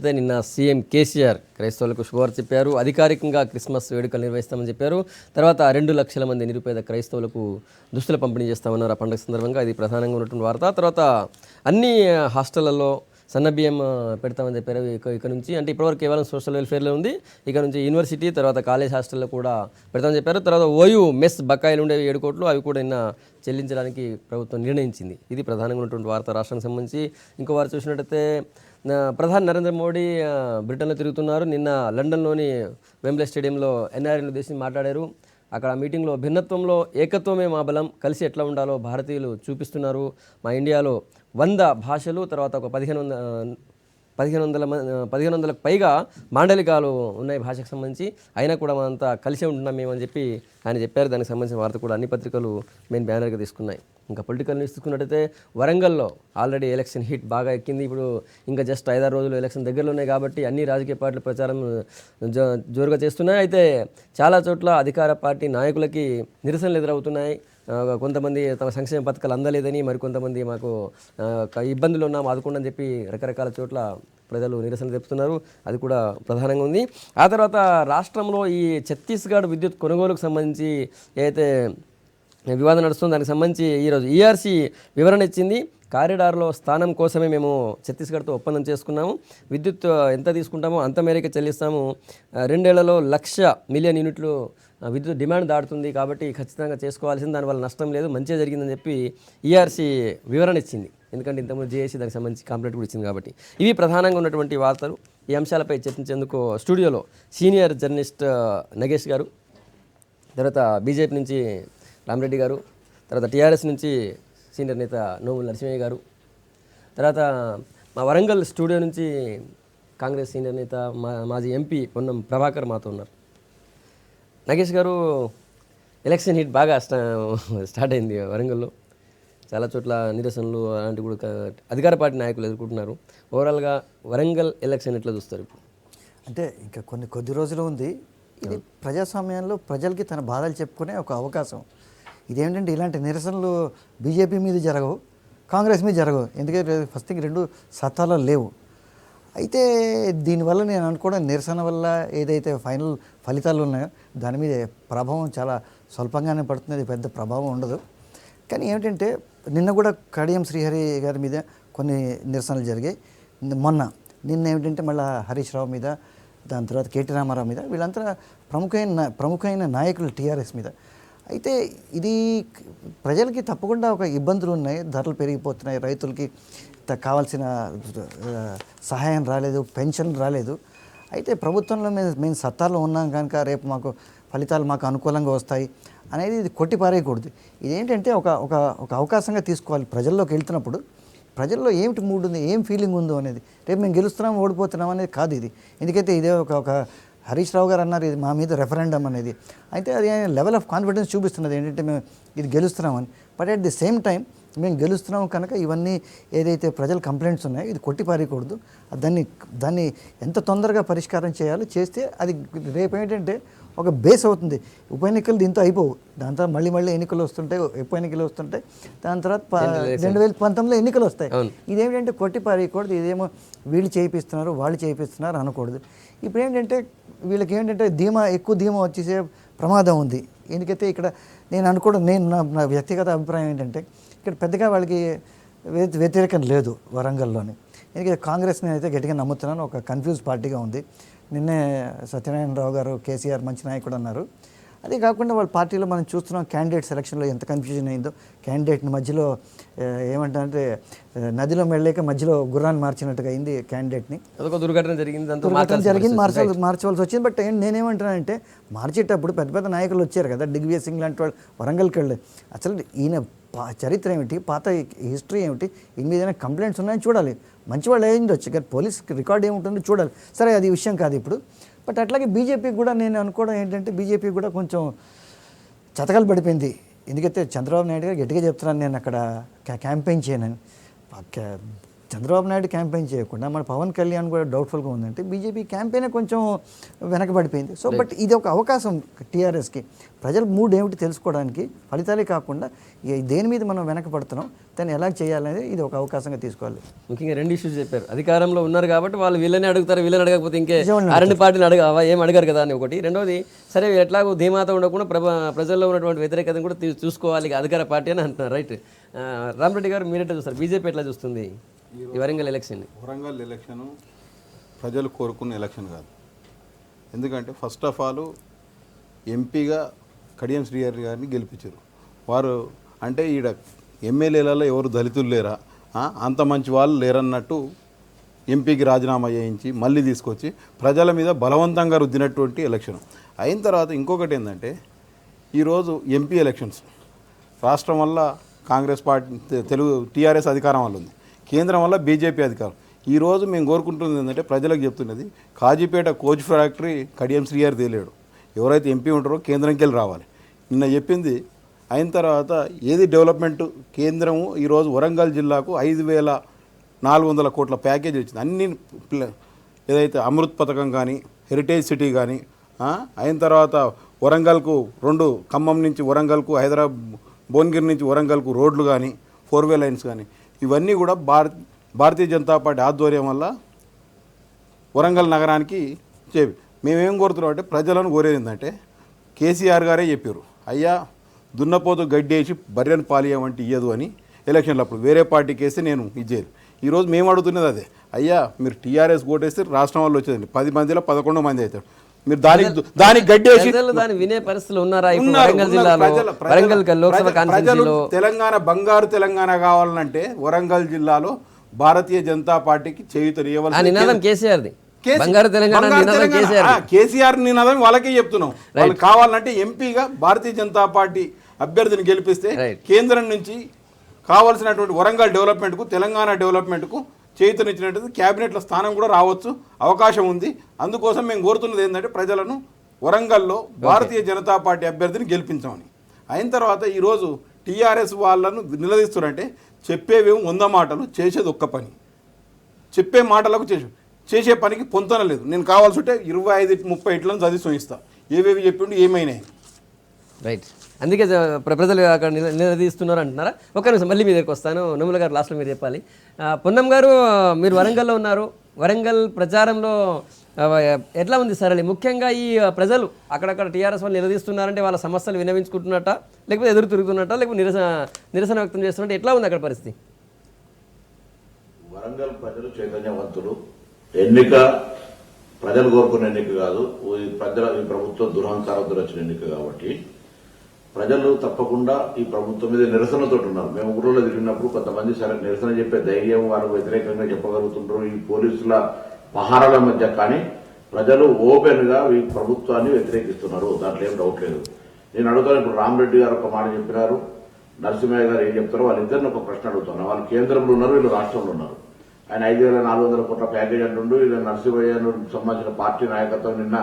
చూసుకున్నట్టయితే నిన్న సీఎం కేసీఆర్ క్రైస్తవులకు శుభవార్త చెప్పారు. అధికారికంగా క్రిస్మస్ వేడుకలు నిర్వహిస్తామని చెప్పారు. తర్వాత 2 లక్షల మంది నిరుపేద క్రైస్తవులకు దుస్తులు పంపిణీ చేస్తామన్నారు ఆ పండుగ సందర్భంగా. ఇది ప్రధానంగా ఉన్నటువంటి వార్త. తర్వాత అన్ని హాస్టళ్లలో సన్నబియ్యం పెడతామని చెప్పారు. ఇక నుంచి అంటే ఇప్పటివరకు కేవలం సోషల్ వెల్ఫేర్లో ఉంది. ఇక నుంచి యూనివర్సిటీ తర్వాత కాలేజ్ హాస్టల్లో కూడా పెడతామని చెప్పారు. తర్వాత ఓయూ మెస్ బకాయిలు ఉండేవి 7 కోట్లు, అవి కూడా నిన్న చెల్లించడానికి ప్రభుత్వం నిర్ణయించింది. ఇది ప్రధానంగా ఉన్నటువంటి వార్త రాష్ట్రానికి సంబంధించి. ఇంకో వారు చూసినట్టయితే ప్రధాని నరేంద్ర మోడీ బ్రిటన్లో తిరుగుతున్నారు. నిన్న లండన్లోని వెంబ్లే స్టేడియంలో ఎన్ఆర్ఐని ఉద్దేశించి మాట్లాడారు. అక్కడ మీటింగ్లో భిన్నత్వంలో ఏకత్వమే మా బలం, కలిసి ఎట్లా ఉండాలో భారతీయులు చూపిస్తున్నారు. మా ఇండియాలో 100 భాషలు తర్వాత ఒక 1500లకు పైగా మాండలికాలు ఉన్నాయి భాషకు సంబంధించి. అయినా కూడా మనంతా కలిసే ఉంటున్నాం మేమని చెప్పి ఆయన చెప్పారు. దానికి సంబంధించిన వార్త కూడా అన్ని పత్రికలు మెయిన్ బ్యానర్గా తీసుకున్నాయి. ఇంకా పొలిటికల్ న్యూస్ తీసుకున్నట్టయితే వరంగల్లో ఆల్రెడీ ఎలక్షన్ హీట్ బాగా ఎక్కింది. ఇప్పుడు ఇంకా జస్ట్ 5-6 రోజులు ఎలక్షన్ దగ్గరలో ఉన్నాయి కాబట్టి అన్ని రాజకీయ పార్టీల ప్రచారం జోరుగా చేస్తున్నాయి. అయితే చాలా చోట్ల అధికార పార్టీ నాయకులకి నిరసనలు ఎదురవుతున్నాయి. కొంతమంది తమ సంక్షేమ పథకాలు అందలేదని, మరికొంతమంది మాకు ఇబ్బందులు ఉన్నాము ఆదుకోండి అని చెప్పి రకరకాల చోట్ల ప్రజలు నిరసన తెలుపుతున్నారు. అది కూడా ప్రధానంగా ఉంది. ఆ తర్వాత రాష్ట్రంలో ఈ ఛత్తీస్గఢ్ విద్యుత్ కొనుగోలుకు సంబంధించి ఏదైతే వివాదం నడుస్తుందో దానికి సంబంధించి ఈరోజు ఈఆర్సీ వివరణ ఇచ్చింది. కారిడార్లో స్థానం కోసమే మేము ఛత్తీస్గఢ్తో ఒప్పందం చేసుకున్నాము. విద్యుత్ ఎంత తీసుకుంటామో అంత మేరకు చెల్లిస్తాము. 2 ఏళ్లలో 1,00,000 మిలియన్ యూనిట్లు విద్యుత్ డిమాండ్ దాటుతుంది కాబట్టి ఖచ్చితంగా చేసుకోవాల్సింది, దానివల్ల నష్టం లేదు, మంచిగా జరిగిందని చెప్పి ఈఆర్సీ వివరణ ఇచ్చింది. ఎందుకంటే ఇంతకుముందు జేఏసీ దానికి సంబంధించి కంప్లైంట్ కూడా ఇచ్చింది కాబట్టి. ఇవి ప్రధానంగా ఉన్నటువంటి వార్తలు. ఈ అంశాలపై చర్చించేందుకు స్టూడియోలో సీనియర్ జర్నలిస్ట్ నగేష్ గారు, తర్వాత బీజేపీ నుంచి రామరెడ్డి గారు, తర్వాత టీఆర్ఎస్ నుంచి సీనియర్ నేత నోముల నరసింహయ్య గారు, తర్వాత మా వరంగల్ స్టూడియో నుంచి కాంగ్రెస్ సీనియర్ నేత మాజీ ఎంపీ పొన్నం ప్రభాకర్ మాతో ఉన్నారు. నగేష్ గారు, ఎలక్షన్ హీట్ బాగా స్టార్ట్ అయింది వరంగల్లో. చాలా చోట్ల నిరసనలు అలాంటివి కూడా అధికార పార్టీ నాయకులు ఎదుర్కొంటున్నారు. ఓవరాల్గా వరంగల్ ఎలక్షన్ ఎట్లా చూస్తారు ఇప్పుడు? అంటే ఇంకా కొద్ది రోజులు ఉంది. ఇది ప్రజాస్వామ్యంలో ప్రజలకి తన బాధలు చెప్పుకునే ఒక అవకాశం. ఇదేంటంటే ఇలాంటి నిరసనలు బీజేపీ మీద జరగవు, కాంగ్రెస్ మీద జరగవు. ఎందుకంటే ఫస్ట్ థింగ్ 2 సత్తాలో లేవు. అయితే దీనివల్ల నేను అనుకోవడం నిరసన వల్ల ఏదైతే ఫైనల్ ఫలితాలు ఉన్నాయో దాని మీద ప్రభావం చాలా స్వల్పంగానే పడుతుంది, పెద్ద ప్రభావం ఉండదు. కానీ ఏమిటంటే నిన్న కూడా కడియం శ్రీహరి గారి మీద కొన్ని నిరసనలు జరిగాయి. నిన్న ఏమిటంటే మళ్ళీ హరీష్ రావు మీద, దాని తర్వాత కేటీ రామారావు మీద, వీళ్ళంతా ప్రముఖమైన నాయకులు టీఆర్ఎస్ మీద. అయితే ఇది ప్రజలకి తప్పకుండా ఒక ఇబ్బందులు ఉన్నాయి. ధరలు పెరిగిపోతున్నాయి, రైతులకి కావాల్సిన సహాయం రాలేదు, పెన్షన్ రాలేదు. అయితే ప్రభుత్వంలో మేము సత్తాలో ఉన్నాం కనుక రేపు మాకు ఫలితాలు మాకు అనుకూలంగా వస్తాయి అనేది ఇది కొట్టి పారేయకూడదు. ఇదేంటంటే ఒక అవకాశంగా తీసుకోవాలి. ప్రజల్లోకి వెళ్తున్నప్పుడు ప్రజల్లో ఏమిటి మూడ్ ఉంది, ఏం ఫీలింగ్ ఉందో అనేది, రేపు మేము గెలుస్తున్నాం ఓడిపోతున్నాం అనేది కాదు ఇది. ఎందుకైతే ఇదే ఒక హరీష్ రావు గారు అన్నారు ఇది మా మీద రెఫరెండం అనేది. అయితే అది లెవెల్ ఆఫ్ కాన్ఫిడెన్స్ చూపిస్తున్నది ఏంటంటే మేము ఇది గెలుస్తున్నామని. But at the same time మేము గెలుస్తున్నాం కనుక ఇవన్నీ ఏదైతే ప్రజల కంప్లైంట్స్ ఉన్నాయో ఇది కొట్టిపారేయకూడదు. దాన్ని ఎంత తొందరగా పరిష్కారం చేయాలో చేస్తే అది రేపు ఏంటంటే ఒక బేస్ అవుతుంది. ఉప ఎన్నికలు దీంతో అయిపోవు, దాని తర్వాత మళ్ళీ ఎన్నికలు వస్తుంటాయి, ఉప ఎన్నికలు వస్తుంటాయి, దాని తర్వాత 2019లో ఎన్నికలు వస్తాయి. ఇదేమిటంటే కొట్టిపారేయకూడదు. ఇదేమో వీళ్ళు చేయిస్తున్నారు వాళ్ళు చేయిస్తున్నారు అనకూడదు. ఇప్పుడు ఏంటంటే వీళ్ళకి ఏంటంటే ఎక్కువ ధీమా వచ్చేసే ప్రమాదం ఉంది. ఎందుకైతే ఇక్కడ నేను అనుకోవడం నా వ్యక్తిగత అభిప్రాయం ఏంటంటే ఇక్కడ పెద్దగా వాళ్ళకి వ్యతిరేకం లేదు వరంగల్లోని. ఎందుకంటే కాంగ్రెస్ని అయితే గట్టిగా నమ్ముతున్నాను, ఒక కన్ఫ్యూజ్ పార్టీగా ఉంది. నిన్నే సత్యనారాయణరావు గారు కేసీఆర్ మంచి నాయకుడు అన్నారు. అదే కాకుండా వాళ్ళ పార్టీలో మనం చూస్తున్నాం క్యాండిడేట్ సెలక్షన్లో ఎంత కన్ఫ్యూజన్ అయిందో. క్యాండిడేట్ని మధ్యలో ఏమంటారంటే నదిలో మెళ్ళలేక మధ్యలో గుర్రాన్ని మార్చినట్టుగా అయింది క్యాండిడేట్ని. అదొక దుర్ఘటన జరిగింది, మార్చవలసి వచ్చింది. బట్ నేనేమంటున్నానంటే మార్చేటప్పుడు పెద్ద నాయకులు వచ్చారు కదా, దిగ్విజయ్ సింగ్ లాంటి వాళ్ళు వరంగల్కి వెళ్ళి అసలు ఈయన చరిత్ర ఏమిటి, పాత హిస్టరీ ఏమిటి, ఈయన మీద కంప్లైంట్స్ ఉన్నాయని చూడాలి. మంచి వాళ్ళు అయ్యిండొచ్చు కానీ పోలీస్ రికార్డ్ ఏముంటుందో చూడాలి. సరే అది విషయం కాదు ఇప్పుడు. బట్ అట్లాగే బీజేపీకి కూడా నేను అనుకోవడం ఏంటంటే బీజేపీ కూడా కొంచెం చతకలు పడిపోయింది. ఎందుకంటే చంద్రబాబు నాయుడు గారు గట్టిగా చెప్తున్నాను నేను అక్కడ క్యాంపెయిన్ చేయనని. చంద్రబాబు నాయుడు క్యాంపెయిన్ చేయకుండా మన పవన్ కళ్యాణ్ కూడా డౌట్ఫుల్గా ఉందంటే బీజేపీ క్యాంపెయిన్ కొంచెం వెనకబడిపోయింది. సో బట్ ఇది ఒక అవకాశం టీఆర్ఎస్కి ప్రజల మూడ్ ఏమిటి తెలుసుకోవడానికి, ఫలితాలే కాకుండా దేని మీద మనం వెనకబడుతున్నాం దాన్ని ఎలా చేయాలనేది ఇది ఒక అవకాశంగా తీసుకోవాలి. ముఖ్యంగా 2 ఇష్యూస్ చెప్పారు. అధికారంలో ఉన్నారు కాబట్టి వాళ్ళు వీళ్ళని అడుగుతారు, వీళ్ళని అడగకపోతే ఇంకే ఆ 2 పార్టీలు ఏం అడగారు కదా అని ఒకటి. రెండోది సరే ఎట్లాగో ధీమాత ఉండకుండా ప్రజల్లో ఉన్నటువంటి వ్యతిరేకతను కూడా చూసుకోవాలి అధికార పార్టీ అని అంటున్నారు. రైట్. రామరెడ్డి గారు మీరు ఎట్లా చూస్తారు, బీజేపీ ఎట్లా చూస్తుంది ఈ వరంగల్ ఎలక్షన్? వరంగల్ ఎలక్షన్ ప్రజలు కోరుకున్న ఎలక్షన్ కాదు. ఎందుకంటే ఫస్ట్ ఆఫ్ ఆల్ ఎంపీగా కడియం శ్రీహరి గారిని గెలిపించారు. వారు అంటే ఈడ ఎమ్మెల్యేలలో ఎవరు దళితులు లేరా, అంత మంచి వాళ్ళు లేరన్నట్టు ఎంపీకి రాజీనామా చేయించి మళ్ళీ తీసుకొచ్చి ప్రజల మీద బలవంతంగా రుద్దినటువంటి ఎలక్షన్ అయిన తర్వాత ఇంకొకటి ఏంటంటే ఈరోజు ఎంపీ ఎలక్షన్స్ రాష్ట్రం వల్ల కాంగ్రెస్ పార్టీ టీఆర్ఎస్ అధికారం వల్ల ఉంది, కేంద్రం వల్ల బీజేపీ అధికారం. ఈరోజు మేము కోరుకుంటుంది ఏంటంటే ప్రజలకు చెప్తున్నది కాజీపేట కోచ్ ఫ్యాక్టరీ కడియం శ్రీహరి తేలేడు, ఎవరైతే ఎంపీ ఉంటారో కేంద్రంకి వెళ్ళి రావాలి. నిన్న చెప్పింది అయిన తర్వాత ఏది డెవలప్మెంట్ కేంద్రము ఈరోజు వరంగల్ జిల్లాకు 5,400 కోట్ల ప్యాకేజ్ వచ్చింది. అన్ని ఏదైతే అమృత్ పథకం కానీ హెరిటేజ్ సిటీ కానీ అయిన తర్వాత వరంగల్కు 2 ఖమ్మం నుంచి వరంగల్కు భువనగిరి నుంచి వరంగల్కు రోడ్లు కానీ 4-way లైన్స్ కానీ ఇవన్నీ కూడా భారతీయ జనతా పార్టీ ఆధ్వర్యం వల్ల వరంగల్ నగరానికి మేమేం కోరుతున్నాం అంటే ప్రజలను కోరేది ఏంటంటే కేసీఆర్ గారే చెప్పారు, అయ్యా దున్నపోతు గడ్డేసి బర్రెను పాలియమంటే ఇయ్యదు అని ఎలక్షన్లు అప్పుడు వేరే పార్టీకి వేస్తే నేను ఇచ్చేది. ఈరోజు మేము అడుగుతున్నది అదే, అయ్యా మీరు టీఆర్ఎస్ ఓటేస్తే రాష్ట్రం వాళ్ళు వచ్చేదండి 10 మందిలో 11 మంది అవుతారు, మీరు దానికి గడ్డేసి వినే పరిస్థితులు ఉన్నారా? వరంగల్ జిల్లాలో ప్రజలు తెలంగాణ బంగారు తెలంగాణ కావాలంటే వరంగల్ జిల్లాలో భారతీయ జనతా పార్టీకి చేయూతనివ్వాలి. కేసీఆర్ నినాదం వాళ్ళకే చెప్తున్నాం. వాళ్ళు కావాలంటే ఎంపీగా భారతీయ జనతా పార్టీ అభ్యర్థిని గెలిపిస్తే కేంద్రం నుంచి కావాల్సినటువంటి వరంగల్ డెవలప్మెంట్కు తెలంగాణ డెవలప్మెంట్కు చేయూతనిచ్చినట్టు క్యాబినెట్లో స్థానం కూడా రావచ్చు, అవకాశం ఉంది. అందుకోసం మేము కోరుతున్నది ఏంటంటే ప్రజలను వరంగల్లో భారతీయ జనతా పార్టీ అభ్యర్థిని గెలిపించామని. అయిన తర్వాత ఈరోజు టీఆర్ఎస్ వాళ్ళను నిలదీస్తున్నారంటే చెప్పేవేమో 100 మాటలు, చేసేది ఒక్క పని. చెప్పే మాటలకు చేసే పనికి పొంతన లేదు. నేను కావాల్సి ఉంటే 25-30 ఇట్లను చదివి చూపిస్తా, ఏవేవి చెప్పిండు ఏమైనాయి. రైట్. అందుకే ప్రజలు అక్కడ నిలదీస్తున్నారు అంటున్నారా? ఒక్క నిమిషం మళ్ళీ మీ దగ్గరికి వస్తాను. నోముల గారు లాస్ట్లో మీరు చెప్పాలి. పొన్నం గారు మీరు వరంగల్లో ఉన్నారు, వరంగల్ ప్రచారంలో ఎట్లా ఉంది సరళి? ముఖ్యంగా ఈ ప్రజలు అక్కడక్కడ టీఆర్ఎస్ వాళ్ళు నిలదీస్తున్నారంటే వాళ్ళ సమస్యలు వినవించుకుంటున్నట్ట, లేకపోతే ఎదురు తిరుగుతున్నట్ట, లేకపోతే నిరసన వ్యక్తం చేస్తున్నట్టు ఎట్లా ఉంది అక్కడ పరిస్థితి? వరంగల్ ప్రజలు చైతన్యవంతులు. ఎన్నిక ప్రజలు కోరుకున్న ఎన్నిక కాదు, ఈ ప్రభుత్వం దురహంకారంతో వచ్చిన ఎన్నిక కాబట్టి ప్రజలు తప్పకుండా ఈ ప్రభుత్వం మీద నిరసనతో ఉన్నారు. మేము ఊళ్ళో తిరిగినప్పుడు కొంతమంది సరే నిరసన చెప్పే ధైర్యం వారు వ్యతిరేకంగా చెప్పగలుగుతుంటారు ఈ పోలీసుల పహారాల మధ్య, కానీ ప్రజలు ఓపెన్ గా ఈ ప్రభుత్వాన్ని వ్యతిరేకిస్తున్నారు, దాంట్లో ఏం డౌట్ లేదు. నేను అడుగుతాను, ఇప్పుడు రామరెడ్డి గారు ఒక మాట చెప్పినారు, నరసింహయ్య గారు ఏం చెప్తారో వాళ్ళిద్దరిని ఒక ప్రశ్న అడుగుతున్నారు. వాళ్ళు కేంద్రంలో ఉన్నారు, వీళ్ళు రాష్ట్రంలో ఉన్నారు. ఆయన 5,400 కోట్ల ప్యాకేజ్ అంటుండు. ఇలా నరసింహయ్యను సంబంధించిన పార్టీ నాయకత్వం నిన్న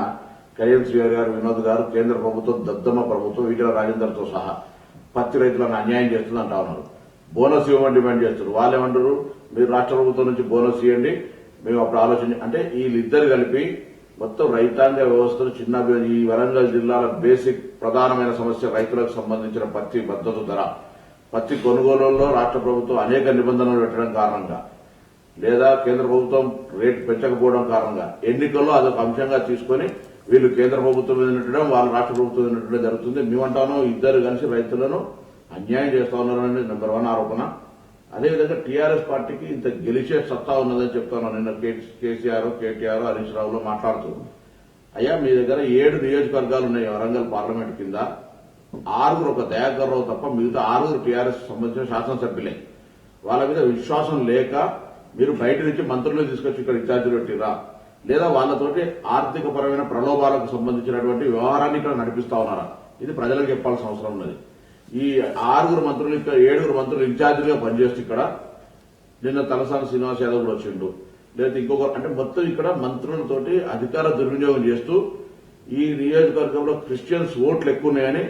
కడియం శ్రీహరి గారు, వినోద్ గారు, కేంద్ర ప్రభుత్వం దద్దమ్మ ప్రభుత్వం ఈటెల రాజేందర్తో సహా పత్తి రైతులను అన్యాయం చేస్తుంది అంటా ఉన్నారు. బోనస్ ఇవ్వమని డిమాండ్ చేస్తున్నారు. వాళ్ళేమంటారు, మీరు రాష్ట్ర ప్రభుత్వం నుంచి బోనస్ ఇవ్వండి, మేము అప్పుడు ఆలోచన అంటే వీళ్ళిద్దరు కలిపి మొత్తం రైతాంగ వ్యవస్థలు చిన్న ఈ వరంగల్ జిల్లాల బేసిక్ ప్రధానమైన సమస్య రైతులకు సంబంధించిన పత్తి మద్దతు ధర, పత్తి కొనుగోలులో రాష్ట్ర ప్రభుత్వం అనేక నిబంధనలు పెట్టడం కారణంగా లేదా కేంద్ర ప్రభుత్వం రేటు పెంచకపోవడం కారణంగా ఎన్నికల్లో అదొక అంశంగా తీసుకుని వీళ్ళు కేంద్ర ప్రభుత్వం మీద నెట్టడం, వాళ్ళు రాష్ట్ర ప్రభుత్వం మీద నెట్టడం జరుగుతుంది. మేమంటాను ఇద్దరు కలిసి రైతులను అన్యాయం చేస్తా ఉన్నారని నెంబర్ 1 ఆరోపణ. అదేవిధంగా టీఆర్ఎస్ పార్టీకి ఇంత గెలిచే సత్తా ఉన్నదని చెప్తాను. నిన్న కేసీఆర్, కేటీఆర్, హరీష్ రావులో మాట్లాడుతూ, అయ్యా మీ దగ్గర 7 నియోజకవర్గాలు ఉన్నాయి వరంగల్ పార్లమెంట్ కింద, 6 ఒక దయాకర్ రావు తప్ప మిగతా 6 టీఆర్ఎస్ సంబంధించిన శాసనసభ్యులే. వాళ్ళ మీద విశ్వాసం లేక మీరు బయట నుంచి మంత్రులు తీసుకొచ్చి ఇక్కడ ఇన్ఛార్జీలు పెట్టిరా, లేదా వాళ్ళతోటి ఆర్థిక పరమైన ప్రలోభాలకు సంబంధించినటువంటి వ్యవహారాన్ని ఇక్కడ నడిపిస్తా ఉన్నారా, ఇది ప్రజలకు చెప్పాల్సిన అవసరం ఉన్నది. ఈ 6 మంత్రులు ఇక్కడ 7 మంత్రులు ఇన్ఛార్జీలుగా పనిచేస్తూ ఇక్కడ నిన్న తలసాని శ్రీనివాస్ యాదవ్ కూడా వచ్చిండు, లేదా ఇంకొకరు, అంటే మొత్తం ఇక్కడ మంత్రులతోటి అధికార దుర్వినియోగం చేస్తూ ఈ నియోజకవర్గంలో క్రిస్టియన్స్ ఓట్లు ఎక్కువ ఉన్నాయని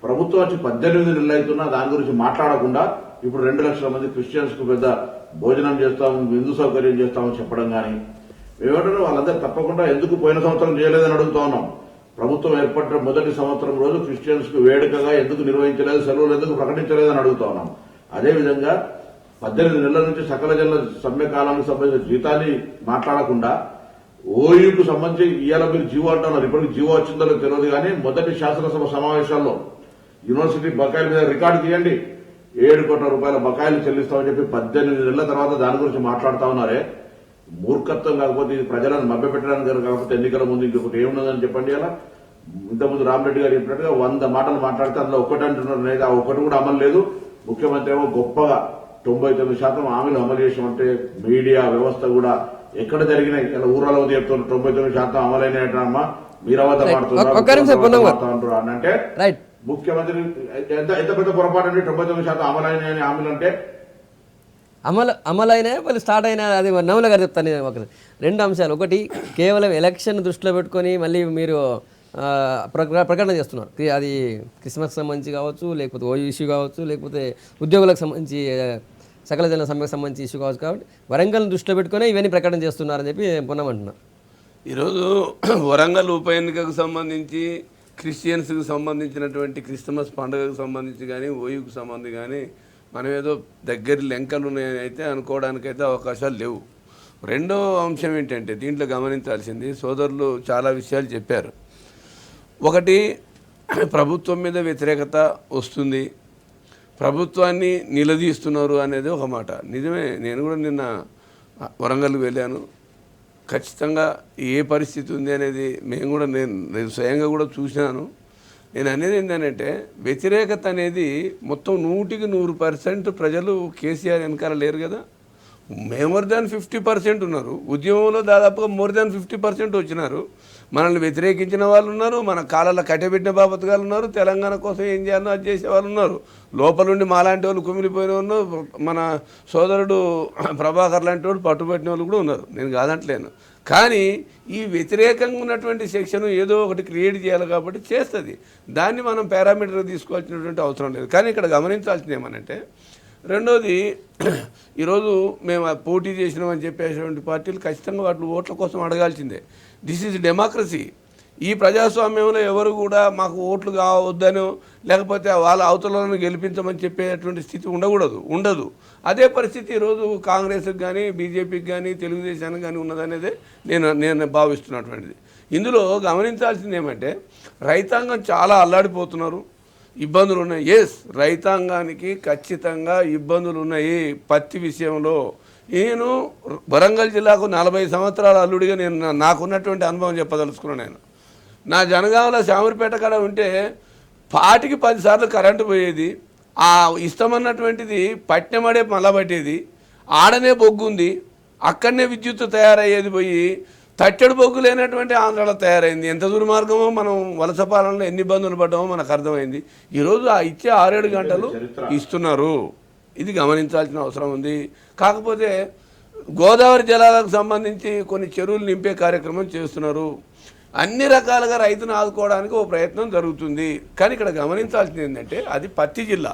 ప్రభుత్వం వచ్చి 18 నెలలు అవుతున్నా దాని గురించి మాట్లాడకుండా ఇప్పుడు 2 లక్షల మంది క్రిస్టియన్స్ కు పెద్ద భోజనం చేస్తాం, విందు సౌకర్యం చేస్తామని చెప్పడం కానీ మేమేమంటున్నాం వాళ్ళందరూ తప్పకుండా ఎందుకు పోయిన సంవత్సరం చేయలేదని అడుగుతా ఉన్నాం. ప్రభుత్వం ఏర్పడిన మొదటి సంవత్సరం రోజు క్రిస్టియన్స్ కు వేడుకగా ఎందుకు నిర్వహించలేదు, సెలవులు ఎందుకు ప్రకటించలేదని అడుగుతా ఉన్నాం. అదేవిధంగా 18 నెలల నుంచి సకల జనుల సమ్మె కాలానికి సంబంధించిన జీతాన్ని మాట్లాడకుండా ఓయూకు సంబంధించి ఇవాళ మీరు జీవో అంటున్నారు. ఇప్పటికి జీవో వచ్చిందో తెలియదు కానీ మొదటి శాసనసభ సమావేశాల్లో యూనివర్సిటీ బకాయిల మీద రికార్డు తీయండి. 7 కోట్ల రూపాయల బకాయిలు చెల్లిస్తామని చెప్పి 18 నెలల తర్వాత దాని గురించి మాట్లాడుతా ఉన్నారే. మూర్ఖత్వం కాకపోతే ఇది ప్రజలను మభ్యపెట్టడానికి కాకపోతే ఎన్నికల ముందు ఇంకొకటి ఏమున్నదని చెప్పండి. అలా ఇంతకుముందు రామరెడ్డి గారు చెప్పినట్టుగా 100 మాటలు మాట్లాడితే అందులో ఒకటి అంటున్నారు అనేది ఆ ఒకటి కూడా అమలు లేదు. ముఖ్యమంత్రి ఏమో గొప్పగా 99% హామీలు అమలు చేసామంటే మీడియా వ్యవస్థ కూడా ఎక్కడ జరిగినాయి ఇలా ఊరాలో చెప్తున్నారు 99% అమలైనట్టమ్మా మీరు అవతమాడుతున్నారు అంటే ముఖ్యమంత్రి ఎంత పెద్ద పొరపాటు అండి. 99% అమలైన హామీలు అంటే అమలైనా వాళ్ళు స్టార్ట్ అయినా అది నవల గారు చెప్తాను. ఒక 2 అంశాలు. ఒకటి కేవలం ఎలక్షన్ దృష్టిలో పెట్టుకొని మళ్ళీ మీరు ప్రకటన చేస్తున్నారు. అది క్రిస్మస్ సంబంధించి కావచ్చు, లేకపోతే ఓ ఇష్యూ కావచ్చు, లేకపోతే ఉద్యోగులకు సంబంధించి సకల జన సమ్మెకు సంబంధించి ఇష్యూ కావచ్చు. కాబట్టి వరంగల్ని దృష్టిలో పెట్టుకొని ఇవన్నీ ప్రకటన చేస్తున్నారని చెప్పి పొన్నమంటున్నారు. ఈరోజు వరంగల్ ఉప ఎన్నికకు సంబంధించి క్రిస్టియన్స్కి సంబంధించినటువంటి క్రిస్మస్ పండుగకు సంబంధించి కానీ ఓయుకు సంబంధించి కానీ మనం ఏదో దగ్గర లెంకలు ఉన్నాయని అయితే అనుకోవడానికైతే అవకాశాలు లేవు. రెండో అంశం ఏంటంటే దీంట్లో గమనించాల్సింది సోదరులు చాలా విషయాలు చెప్పారు. ఒకటి ప్రభుత్వం మీద వ్యతిరేకత వస్తుంది, ప్రభుత్వాన్ని నిలదీస్తున్నారు అనేది ఒక మాట నిజమే. నేను కూడా నిన్న వరంగల్కి వెళ్ళాను. ఖచ్చితంగా ఏ పరిస్థితి ఉంది అనేది మేము కూడా నేను స్వయంగా కూడా చూసినాను. నేను అనేది ఏంటంటే వ్యతిరేకత అనేది మొత్తం 100% ప్రజలు కేసీఆర్ వెనకాల లేరు కదా. మోర్ దాన్ 50% ఉన్నారు. ఉద్యమంలో దాదాపుగా మోర్ దాన్ 50% వచ్చినారు. మనల్ని వ్యతిరేకించిన వాళ్ళు ఉన్నారు, మన కాళ్ళలో కట్టెబెట్టిన బాపతగాళ్ళు ఉన్నారు, తెలంగాణ కోసం ఏం చేయాలో అది చేసే వాళ్ళు ఉన్నారు. లోపలుండి మాలాంటి వాళ్ళు కుమిలిపోయిన వాళ్ళు, మన సోదరుడు ప్రభాకర్ లాంటి వాళ్ళు పట్టుబట్టిన వాళ్ళు కూడా ఉన్నారు. నేను కాదంటలేను. కానీ ఈ వ్యతిరేకంగా ఉన్నటువంటి సెక్షన్ ఏదో ఒకటి క్రియేట్ చేయాలి కాబట్టి చేస్తుంది. దాన్ని మనం పారామీటర్గా తీసుకోవాల్సినటువంటి అవసరం లేదు. కానీ ఇక్కడ గమనించాల్సింది ఏమనంటే రెండోది, ఈరోజు మేము పోటీ చేసినామని చెప్పేటువంటి పార్టీలు ఖచ్చితంగా వాటి ఓట్ల కోసం అడగాల్సిందే. This is democracy. ఈ ప్రజాస్వామ్యంలో ఎవరు కూడా మాకు ఓట్లు కావద్దనో లేకపోతే వాళ్ళ అవతలను గెలిపించమని చెప్పేటువంటి స్థితి ఉండదు. అదే పరిస్థితి ఈరోజు కాంగ్రెస్కి కానీ బీజేపీకి కానీ తెలుగుదేశానికి కానీ ఉన్నదనేదే నేను భావిస్తున్నటువంటిది. ఇందులో గమనించాల్సింది ఏమంటే రైతాంగం చాలా అల్లాడిపోతున్నారు, ఇబ్బందులు ఉన్నాయి. ఎస్, రైతాంగానికి ఖచ్చితంగా ఇబ్బందులు ఉన్నాయి. పత్తి విషయంలో నేను వరంగల్ జిల్లాకు 40 సంవత్సరాల అల్లుడిగా నేను నాకున్నటువంటి అనుభవం చెప్పదలుచుకున్నాను. నేను నా జనగాంలో శామరిపేట కాడ ఉంటే 10 సార్లు కరెంటు పోయేది. ఆ ఇష్టమన్నటువంటిది పట్నమడే మళ్ళబట్టేది, ఆడనే బొగ్గుంది, అక్కడనే విద్యుత్ తయారయ్యేది పోయి తట్టెడు బొగ్గు లేనటువంటి ఆంధ్రాలో తయారైంది. ఎంత దుర్మార్గమో మనం వలస పాలనలో ఎన్ని ఇబ్బందులు పడ్డామో మనకు అర్థమైంది. ఈరోజు ఆ ఇచ్చే 6-7 గంటలు ఇస్తున్నారు. ఇది గమనించాల్సిన అవసరం ఉంది. కాకపోతే గోదావరి జలాలకు సంబంధించి కొన్ని చెరువులు నింపే కార్యక్రమం చేస్తున్నారు. అన్ని రకాలుగా రైతును ఆదుకోవడానికి ఓ ప్రయత్నం జరుగుతుంది. కానీ ఇక్కడ గమనించాల్సింది ఏంటంటే అది పత్తి జిల్లా,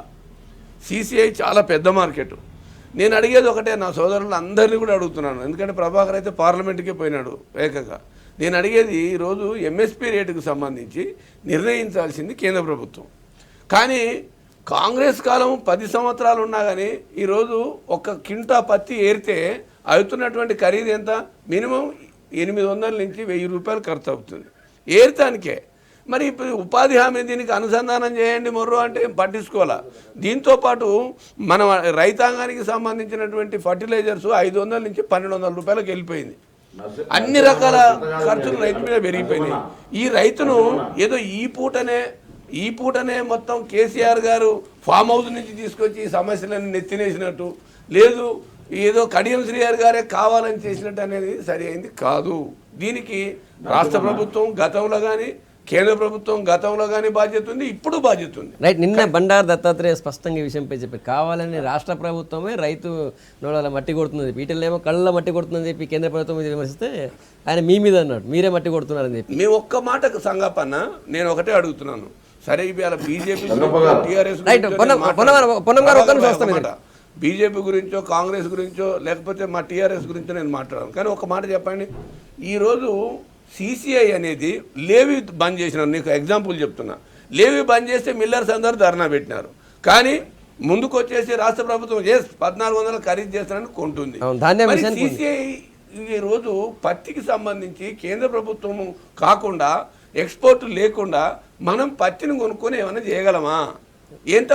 సిసిఐ చాలా పెద్ద మార్కెట్. నేను అడిగేది ఒకటే, నా సోదరులు అందరినీ కూడా అడుగుతున్నాను. ఎందుకంటే ప్రభాకర్ అయితే పార్లమెంట్కే పోయినాడు ఏకంగా. నేను అడిగేది ఈరోజు ఎంఎస్పీ రేటుకు సంబంధించి నిర్ణయించాల్సింది కేంద్ర ప్రభుత్వం. కానీ కాంగ్రెస్ కాలం 10 సంవత్సరాలు ఉన్నా కానీ ఈరోజు ఒక కింటా పత్తి ఏరితే అవుతున్నటువంటి ఖరీదు ఎంత? మినిమం 800 నుంచి 1000 రూపాయలు ఖర్చు అవుతుంది ఏరితానికే. మరి ఇప్పుడు ఉపాధి హామీ దీనికి అనుసంధానం చేయండి మొర్రో అంటే పట్టించుకోవాలా. దీంతోపాటు మన రైతాంగానికి సంబంధించినటువంటి ఫర్టిలైజర్స్ 500 నుంచి 1200 రూపాయలకు వెళ్ళిపోయింది. అన్ని రకాల ఖర్చులు రైతు మీద పెరిగిపోయినాయి. ఈ రైతును ఏదో ఈ పూటనే మొత్తం కేసీఆర్ గారు ఫామ్ హౌస్ నుంచి తీసుకొచ్చి ఈ సమస్యలను నెత్తినేసినట్టు, లేదు ఏదో కడియం శ్రీఆర్ గారే కావాలని చేసినట్టు అనేది సరి అయింది కాదు. దీనికి రాష్ట్ర ప్రభుత్వం గతంలో కానీ కేంద్ర ప్రభుత్వం గతంలో కానీ బాధ్యత ఉంది, ఇప్పుడు బాధ్యత ఉంది. రైట్. నిన్న బండారు దత్తాత్రేయ స్పష్టంగా ఈ విషయంపై చెప్పి కావాలని రాష్ట్ర ప్రభుత్వమే రైతు నోళ్ళ మట్టి కొడుతుంది, వీటిల్లేమో కళ్ళ మట్టి కొడుతుందని చెప్పి కేంద్ర ప్రభుత్వం మీద విమర్శిస్తే ఆయన మీ మీద అన్నాడు, మీరే మట్టి కొడుతున్నారని చెప్పి. మీ ఒక్క మాటకు సంగపన్న నేను ఒకటే అడుగుతున్నాను. సరే ఇవాళ బీజేపీ బీజేపీ గురించో కాంగ్రెస్ గురించో లేకపోతే మా టీఆర్ఎస్ గురించో నేను మాట్లాడాను. కానీ ఒక మాట చెప్పండి, ఈరోజు సిసిఐ అనేది లేవి బంద్ చేసినారు. నీకు ఎగ్జాంపుల్ చెప్తున్నా, లేవి బంద్ చేస్తే మిల్లర్స్ అందరూ ధర్నా పెట్టినారు. కానీ ముందుకు వచ్చేసి రాష్ట్ర ప్రభుత్వం 1400 ఖరీదు చేస్తానని కొంటుంది. సిసిఐ ఈరోజు పత్తికి సంబంధించి కేంద్ర ప్రభుత్వం కాకుండా ఎక్స్పోర్ట్ లేకుండా మనం పత్తిని కొనుక్కొని ఏమైనా చేయగలమా? ఎంత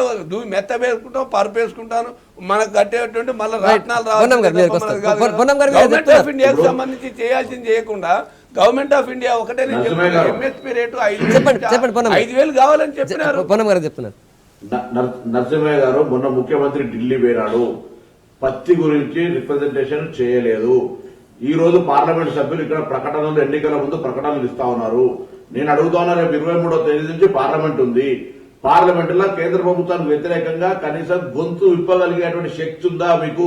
మెత్త వేసుకుంటాం, పరుపు వేసుకుంటాను, మనకు కట్టేటువంటి మళ్ళీ రత్నాలు గవర్నమెంట్ ఆఫ్ ఇండియాకి సంబంధించి చేయాల్సింది చేయకుండా గవర్నమెంట్ ఆఫ్ ఇండియా ఒకటే ఎంఎస్పీ రేటు 5,000 కావాలని చెప్పినారు. నరసింహయ్య గారు మొన్న ముఖ్యమంత్రి ఢిల్లీ పోయినాడు, పత్తి గురించి రిప్రజెంటేషన్ చేయలేదు. ఈ రోజు పార్లమెంట్ సభ్యులు ఇక్కడ ప్రకటనలు, ఎన్నికల ముందు ప్రకటనలు ఇస్తా ఉన్నారు. నేను అడుగుతా ఉన్నా, రేపు 23వ తేదీ నుంచి పార్లమెంట్ ఉంది. పార్లమెంట్ లో కేంద్ర ప్రభుత్వానికి వ్యతిరేకంగా కనీసం గొంతు విప్పగలిగేటువంటి శక్తి ఉందా మీకు?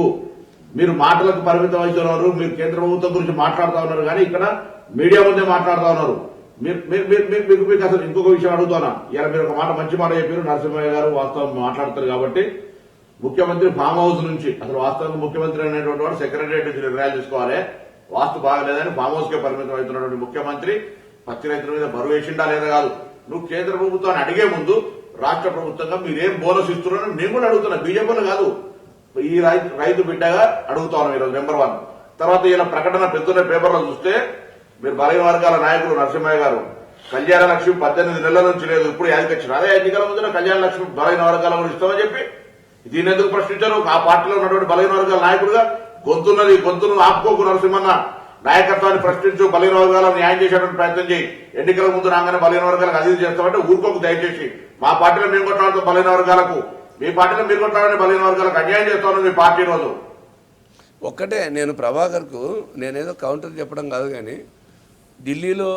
మీరు మాటలకు పరిమితం అవుతున్నారు, మీరు కేంద్ర ప్రభుత్వం గురించి మాట్లాడుతూ ఉన్నారు, కానీ ఇక్కడ మీడియా ముందే మాట్లాడుతూ ఉన్నారు. మీకు అసలు ఇంకొక విషయం అడుగుతానా, ఇలా మీరు ఒక మాట మంచి మాట చెప్పారు, నరసింహయ్య గారు వాస్తవం మాట్లాడతారు కాబట్టి. ముఖ్యమంత్రి ఫామ్ హౌస్ నుంచి, అసలు వాస్తవంగా ముఖ్యమంత్రి అనేటువంటి వాడు సెక్రటరియట్ నుంచి నిర్ణయాలు తీసుకోవాలి. వాస్తు బాగలేదని ఫామ్ హౌస్ కే పరిమితం అవుతున్నటువంటి ముఖ్యమంత్రి పత్తి రైతుల మీద బరువు వేసిండా లేదా కాదు. నువ్వు కేంద్ర ప్రభుత్వాన్ని అడిగే ముందు రాష్ట్ర ప్రభుత్వంగా మీరేం బోనస్ ఇస్తున్నారని నేను కూడా అడుగుతున్నా, బీజేపీలో కాదు, ఈ రైతు బిడ్డగా అడుగుతా ఉన్నాం ఈరోజు. నెంబర్ 1. తర్వాత ఈయన ప్రకటన పెద్ద పేపర్లో చూస్తే, మీరు బలహీన వర్గాల నాయకులు నరసింహయ్య గారు, కళ్యాణ లక్ష్మి 18 నెలల నుంచి లేదు, ఇప్పుడు యాదికొచ్చారు. అదే ఎన్నికల ముందున కళ్యాణ లక్ష్మి బలహీన వర్గాల కూడా ఇస్తామని చెప్పి దీన్ని ఎందుకు ప్రశ్నించారు? ఆ పార్టీలో ఉన్నటువంటి బలహీన వర్గాల నాయకుడుగా గొంతును ఆపుకోకు నరసింహన్న, నాయకత్వాన్ని ప్రశ్నించు, బలహీన వర్గాలను న్యాయం చేసేటువంటి ప్రయత్నం చేయి. ఎన్నికల ముందు రాగానే బలహీన వర్గాలకు అది చేస్తామంటే ఊరుకోకు దయచేసి. మా పార్టీలో మేము కొట్టాడుతాం బలహీన వర్గాలకు, మీ పార్టీలో మీరు కొట్టాలని బలహీన వర్గాలకు అన్యాయం చేస్తాను మీ పార్టీ రోజు. ఒక్కటే నేను ప్రభాకర్కు నేనేదో కౌంటర్ చెప్పడం కాదు, కానీ ఢిల్లీలో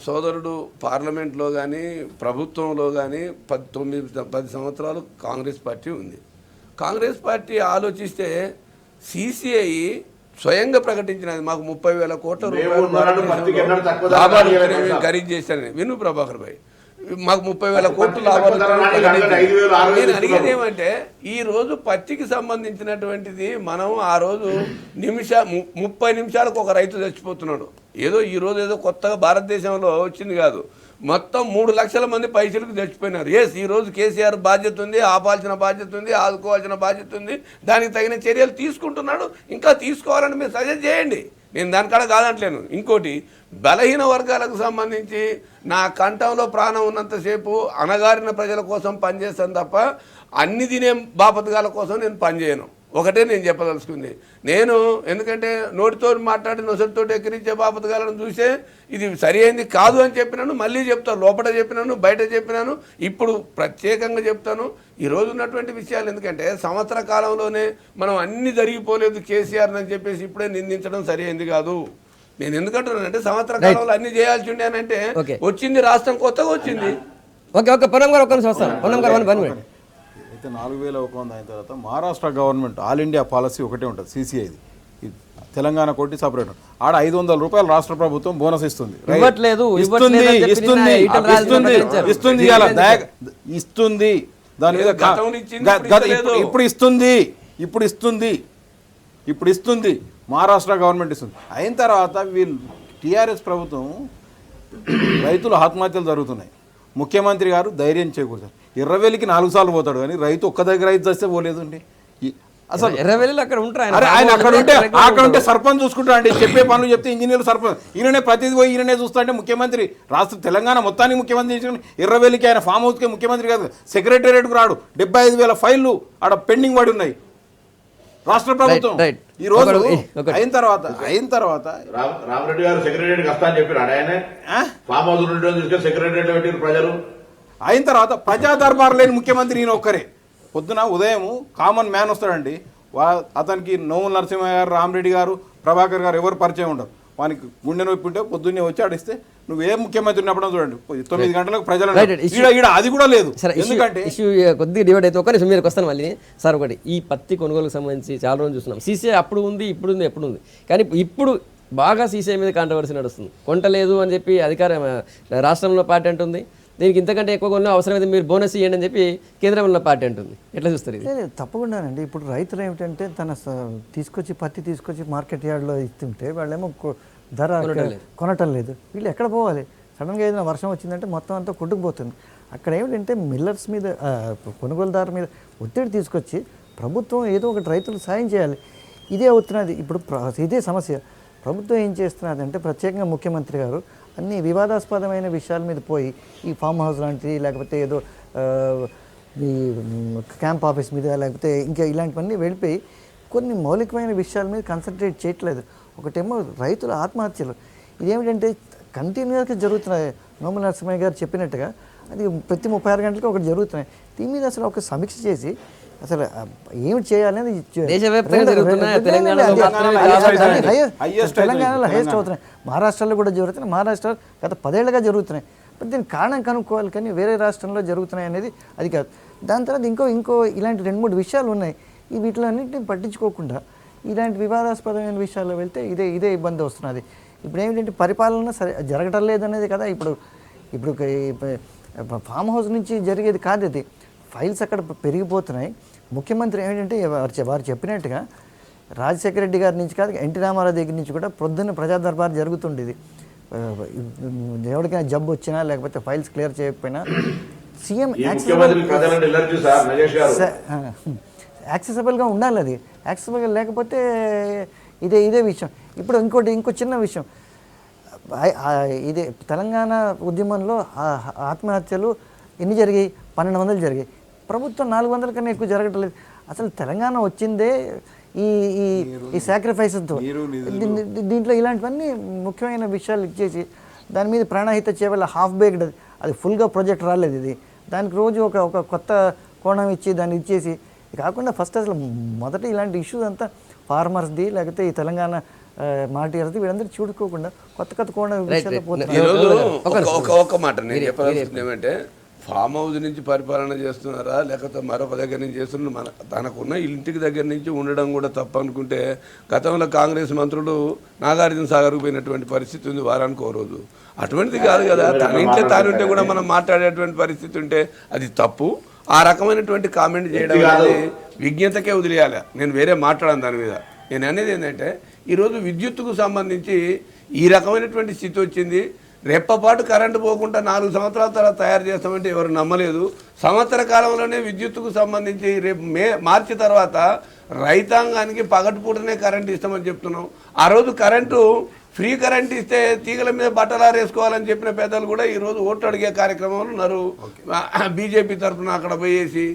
సోదరుడు పార్లమెంట్లో కానీ ప్రభుత్వంలో కానీ 10 సంవత్సరాలు కాంగ్రెస్ పార్టీ ఉంది. కాంగ్రెస్ పార్టీ ఆలోచిస్తే సిసిఐ స్వయంగా ప్రకటించినది, మాకు 30,000 కోట్ల రూపాయలు లాభాలు ఖరీదు చేశానని. విను ప్రభాకర్ భాయ్, మాకు 30,000 కోట్లు లాభాలు. నేను అడిగేది ఏమంటే, ఈ రోజు పత్తికి సంబంధించినటువంటిది మనం ఆ రోజు 30 నిమిషాలకు ఒక రైతు చచ్చిపోతున్నాడు. ఏదో ఈ రోజు ఏదో కొత్తగా భారతదేశంలో వచ్చింది కాదు, మొత్తం 3 లక్షల మంది పైసలకు చచ్చిపోయినారు. ఈ రోజు కేసీఆర్ బాధ్యత ఉంది, ఆపాల్సిన బాధ్యత ఉంది, ఆదుకోవాల్సిన బాధ్యత ఉంది, దానికి తగిన చర్యలు తీసుకుంటున్నాడు. ఇంకా తీసుకోవాలని మీరు సజెస్ట్ చేయండి, నేను దానికాడ కాదంటలేను. ఇంకోటి, బలహీన వర్గాలకు సంబంధించి నా కంఠంలో ప్రాణం ఉన్నంతసేపు అణగారిన ప్రజల కోసం పనిచేస్తాను తప్ప అన్ని తినే బాపతగాల కోసం నేను పనిచేయను. ఒకటే నేను చెప్పదలుచుకుంది. నేను ఎందుకంటే నోటితో మాట్లాడి నొసటితో ఎక్కిరించే బాపతగాలను చూసే ఇది సరి అయింది కాదు అని చెప్పినాను, మళ్ళీ చెప్తాను, లోపల చెప్పినాను, బయట చెప్పినాను, ఇప్పుడు ప్రత్యేకంగా చెప్తాను. ఈరోజు ఉన్నటువంటి విషయాలు ఎందుకంటే సంవత్సర కాలంలోనే మనం అన్ని జరిగిపోలేదు కేసీఆర్ అని చెప్పేసి ఇప్పుడే నిందించడం సరి అయింది కాదు. నేను ఎందుకంటున్నానంటే సంవత్సర కాలంలో అన్ని చేయాల్సి ఉండేనంటే వచ్చింది రాష్ట్రం కొత్తగా వచ్చింది. అయితే 4,100 అయిన తర్వాత Maharashtra government all India policy ఒకటే ఉంటుంది, సిసిఐది. తెలంగాణ కొట్టి సపరేట్. ఆడ 500 రూపాయలు రాష్ట్ర ప్రభుత్వం బోనస్ ఇస్తుంది. దాని మీద ఇప్పుడు ఇస్తుంది మహారాష్ట్ర గవర్నమెంట్ ఇస్తుంది. అయిన తర్వాత వీళ్ళు టీఆర్ఎస్ ప్రభుత్వం, రైతులు ఆత్మహత్యలు జరుగుతున్నాయి. ముఖ్యమంత్రి గారు ధైర్యం చేకూరుతారు. ఎర్రవెల్లికి 4 సార్లు పోతాడు, కానీ రైతు ఒక్క దగ్గర రైతు చేస్తే పోలేదు అండి. అసలు ఎర్రవెల్లిలో అక్కడ ఉంటారు, ఆయన అక్కడ ఉంటే సర్పంచ్ చూసుకుంటా అండి, చెప్పే పనులు చెప్తే ఇంజనీర్లు సర్పంచ్, ఈయననే ప్రతిదీ పోయి ఈయననే చూస్తా అంటే ముఖ్యమంత్రి రాష్ట్ర తెలంగాణ మొత్తానికి ముఖ్యమంత్రి చేసుకుని ఎర్రవెల్లికి ఆయన ఫామ్ హౌస్కి ముఖ్యమంత్రి కాదు, సెక్రటేరియట్కు రాడు. 75,000 ఫైళ్ళు ఆడ పెండింగ్ పడి ఉన్నాయి. రాష్ట్ర ప్రభుత్వం ఈ రోజు అయిన తర్వాత రామరెడ్డి గారు సెక్రటరీ వస్తా అని చెప్పారు, ఆయన ఫామ్ హౌస్ నుండి సెక్రటరీ పెట్టారు ప్రజలు. అయిన తర్వాత ప్రజా దర్బార్ లేని ముఖ్యమంత్రి ఈయన ఒక్కరే. పొద్దున ఉదయం కామన్ మ్యాన్ వస్తాడండి, అతనికి నోముల నరసింహయ్య గారు, రామరెడ్డి గారు, ప్రభాకర్ గారు ఎవరు పరిచయం ఉండరు. వానికి గుండె నొప్పి ఉంటే పొద్దున్నే వచ్చి ఆడిస్తే నువ్వు ఏ ముఖ్యమంత్రి ఉన్నప్పుడు చూడండి 9 గంటలకు ప్రజలు అది కూడా లేదు. ఎందుకంటే ఇష్యూ కొద్దిగా డివైడ్ అయితే ఒక నిమిషం మీరుకి వస్తాను మళ్ళీ సార్. ఒకటి, ఈ పత్తి కొనుగోలుకు సంబంధించి చాలా రోజులు చూస్తున్నాం. సీసీఐ అప్పుడు ఉంది, ఇప్పుడు ఉంది, ఎప్పుడు ఉంది, కానీ ఇప్పుడు బాగా సీసీఐ మీద కాంట్రవర్సీ నడుస్తుంది. కొంటలేదు అని చెప్పి రాష్ట్రంలో పార్టీ అంటుంది, దీనికి ఇంతకంటే ఎక్కువ కొన్నా అవసరమైతే మీరు బోనస్ ఇవ్వండి అని చెప్పి కేంద్రంలో ఉన్న పార్టీ అంటుంది. ఎట్లా చూస్తారు ఇది? లేదు, తప్పకుండానండి. ఇప్పుడు రైతులు ఏమిటంటే తీసుకొచ్చి పత్తి తీసుకొచ్చి మార్కెట్ యార్డ్లో ఇస్తుంటే వాళ్ళేమో ధర కొనటం లేదు. వీళ్ళు ఎక్కడ పోవాలి? సడన్గా ఏదైనా వర్షం వచ్చిందంటే మొత్తం అంతా కొట్టుకుపోతుంది. అక్కడ ఏమిటంటే మిల్లర్స్ మీద కొనుగోలుదారు మీద ఒత్తిడి తీసుకొచ్చి ప్రభుత్వం ఏదో ఒకటి రైతులకు సాయం చేయాలి. ఇదే అవుతున్నది ఇప్పుడు. ఇదే సమస్య. ప్రభుత్వం ఏం చేస్తున్నది అంటే ప్రత్యేకంగా ముఖ్యమంత్రి గారు అన్ని వివాదాస్పదమైన విషయాల మీద పోయి ఈ ఫామ్ హౌస్ లాంటిది, లేకపోతే ఏదో ఈ క్యాంప్ ఆఫీస్ మీద, లేకపోతే ఇంకా ఇలాంటివన్నీ వెళ్ళిపోయి కొన్ని మౌలికమైన విషయాల మీద కాన్సన్ట్రేట్ చేయట్లేదు. ఒకటేమో రైతుల ఆత్మహత్యలు. ఇదేమిటంటే కంటిన్యూస్గా జరుగుతున్నాయి. నోముల నరసింహయ్య గారు చెప్పినట్టుగా అది ప్రతి 36 గంటలకి ఒకటి జరుగుతున్నాయి. దీని మీద అసలు ఒక సమీక్ష చేసి అసలు ఏమి చేయాలని తెలంగాణలో హైయెస్ట్ అవుతున్నాయి, మహారాష్ట్రలో కూడా జరుగుతున్నాయి. మహారాష్ట్ర గత 10 ఏళ్ళుగా జరుగుతున్నాయి. మరి దీనికి కారణం కనుక్కోవాలి, కానీ వేరే రాష్ట్రంలో జరుగుతున్నాయి అనేది అది కాదు. దాని తర్వాత ఇంకో ఇలాంటి 2-3 విషయాలు ఉన్నాయి. ఈ వీటిలన్నింటినీ పట్టించుకోకుండా ఇలాంటి వివాదాస్పదమైన విషయాల్లో వెళ్తే ఇదే ఇబ్బంది వస్తున్నది. ఇప్పుడు ఏమిటంటే పరిపాలన జరగటం లేదనేది కదా. ఇప్పుడు ఫామ్ హౌస్ నుంచి జరిగేది కాదు అది. ఫైల్స్ అక్కడ పెరిగిపోతున్నాయి. ముఖ్యమంత్రి ఏమిటంటే వారు చెప్పినట్టుగా రాజశేఖర రెడ్డి గారి నుంచి కాదు, ఎన్టీ రామారావు దగ్గర నుంచి కూడా ప్రొద్దున్న ప్రజా దర్బార్ జరుగుతుండేది. ఎవరికైనా జబ్బు వచ్చినా లేకపోతే ఫైల్స్ క్లియర్ చేయకపోయినా సీఎం యాక్సెసిబుల్గా ఉండాలి. అది యాక్సెసిబుల్గా లేకపోతే ఇదే విషయం. ఇప్పుడు ఇంకో చిన్న విషయం, ఇదే తెలంగాణ ఉద్యమంలో ఆత్మహత్యలు ఎన్ని జరిగాయి? 1200 జరిగాయి. ప్రభుత్వం 400 కన్నా ఎక్కువ జరగట్లేదు. అసలు తెలంగాణ వచ్చిందే ఈ సాక్రిఫైస్తో. దీంట్లో ఇలాంటివన్నీ ముఖ్యమైన విషయాలు ఇచ్చేసి దాని మీద ప్రాణహిత చేయాలి. హాఫ్ బేక్డ్ అది ఫుల్గా ప్రాజెక్ట్ రాలేదు. ఇది దానికి రోజు ఒక కొత్త కోణం ఇచ్చి దాన్ని ఇచ్చేసి కాకుండా ఫస్ట్ అసలు మొదట ఇలాంటి ఇష్యూస్ అంతా ఫార్మర్స్ది, లేకపోతే ఈ తెలంగాణ మాటియర్ది, వీళ్ళందరూ చూడుకోకుండా కొత్త కోణం విషయాలు పోతున్నారు. ఒక మాట నేను చెప్పాల్సింది ఏమంటే, ఫామ్ హౌస్ నుంచి పరిపాలన చేస్తున్నారా లేకపోతే మరొక దగ్గర నుంచి చేస్తున్నారు? తనకున్న ఇంటికి దగ్గర నుంచి ఉండడం కూడా తప్పు అనుకుంటే, గతంలో కాంగ్రెస్ మంత్రులు నాగార్జున సాగర్కు పోయినటువంటి పరిస్థితి ఉంది వారానికి ఓ రోజు. అటువంటిది కాదు కదా. తన ఇంట్లో తానుంటే కూడా మనం మాట్లాడేటువంటి పరిస్థితి ఉంటే అది తప్పు. ఆ రకమైనటువంటి కామెంట్ చేయడం అనేది విజ్ఞతకే వదిలేయాలి. నేను వేరే మాట్లాడాను దాని మీద. నేను అనేది ఏంటంటే, ఈరోజు విద్యుత్తుకు సంబంధించి ఈ రకమైనటువంటి స్థితి వచ్చింది. రెప్పపాటు కరెంటు పోకుండా 4 సంవత్సరాల తర్వాత తయారు చేస్తామంటే ఎవరు నమ్మలేదు. సంవత్సర కాలంలోనే విద్యుత్తుకు సంబంధించి రేపు మార్చి తర్వాత రైతాంగానికి పగటిపూటనే కరెంటు ఇస్తామని చెప్తున్నాం. ఆ రోజు కరెంటు ఫ్రీ కరెంట్ ఇస్తే తీగల మీద బట్టలారేసుకోవాలని చెప్పిన పెద్దలు కూడా ఈరోజు ఓట్లు అడిగే కార్యక్రమంలో ఉన్నారు. బీజేపీ తరఫున అక్కడ పోయేసి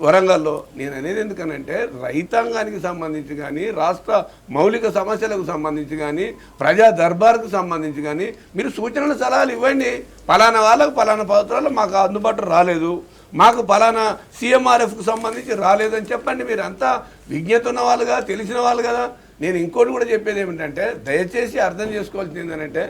వరంగల్లో. నేను అనేది ఎందుకనంటే, రైతాంగానికి సంబంధించి కానీ, రాష్ట్ర మౌలిక సమస్యలకు సంబంధించి కానీ, ప్రజా దర్బార్కు సంబంధించి కానీ మీరు సూచనలు సలహాలు ఇవ్వండి. పలానా వాళ్ళకు పలానా పత్రాలు మాకు అందుబాటులో రాలేదు, మాకు పలానా సీఎంఆర్ఎఫ్కు సంబంధించి రాలేదని చెప్పండి. మీరు అంతా విజ్ఞత ఉన్న వాళ్ళుగా, తెలిసిన వాళ్ళు కదా. నేను ఇంకోటి కూడా చెప్పేది ఏమిటంటే, దయచేసి అర్థం చేసుకోవాల్సింది ఏంటంటే,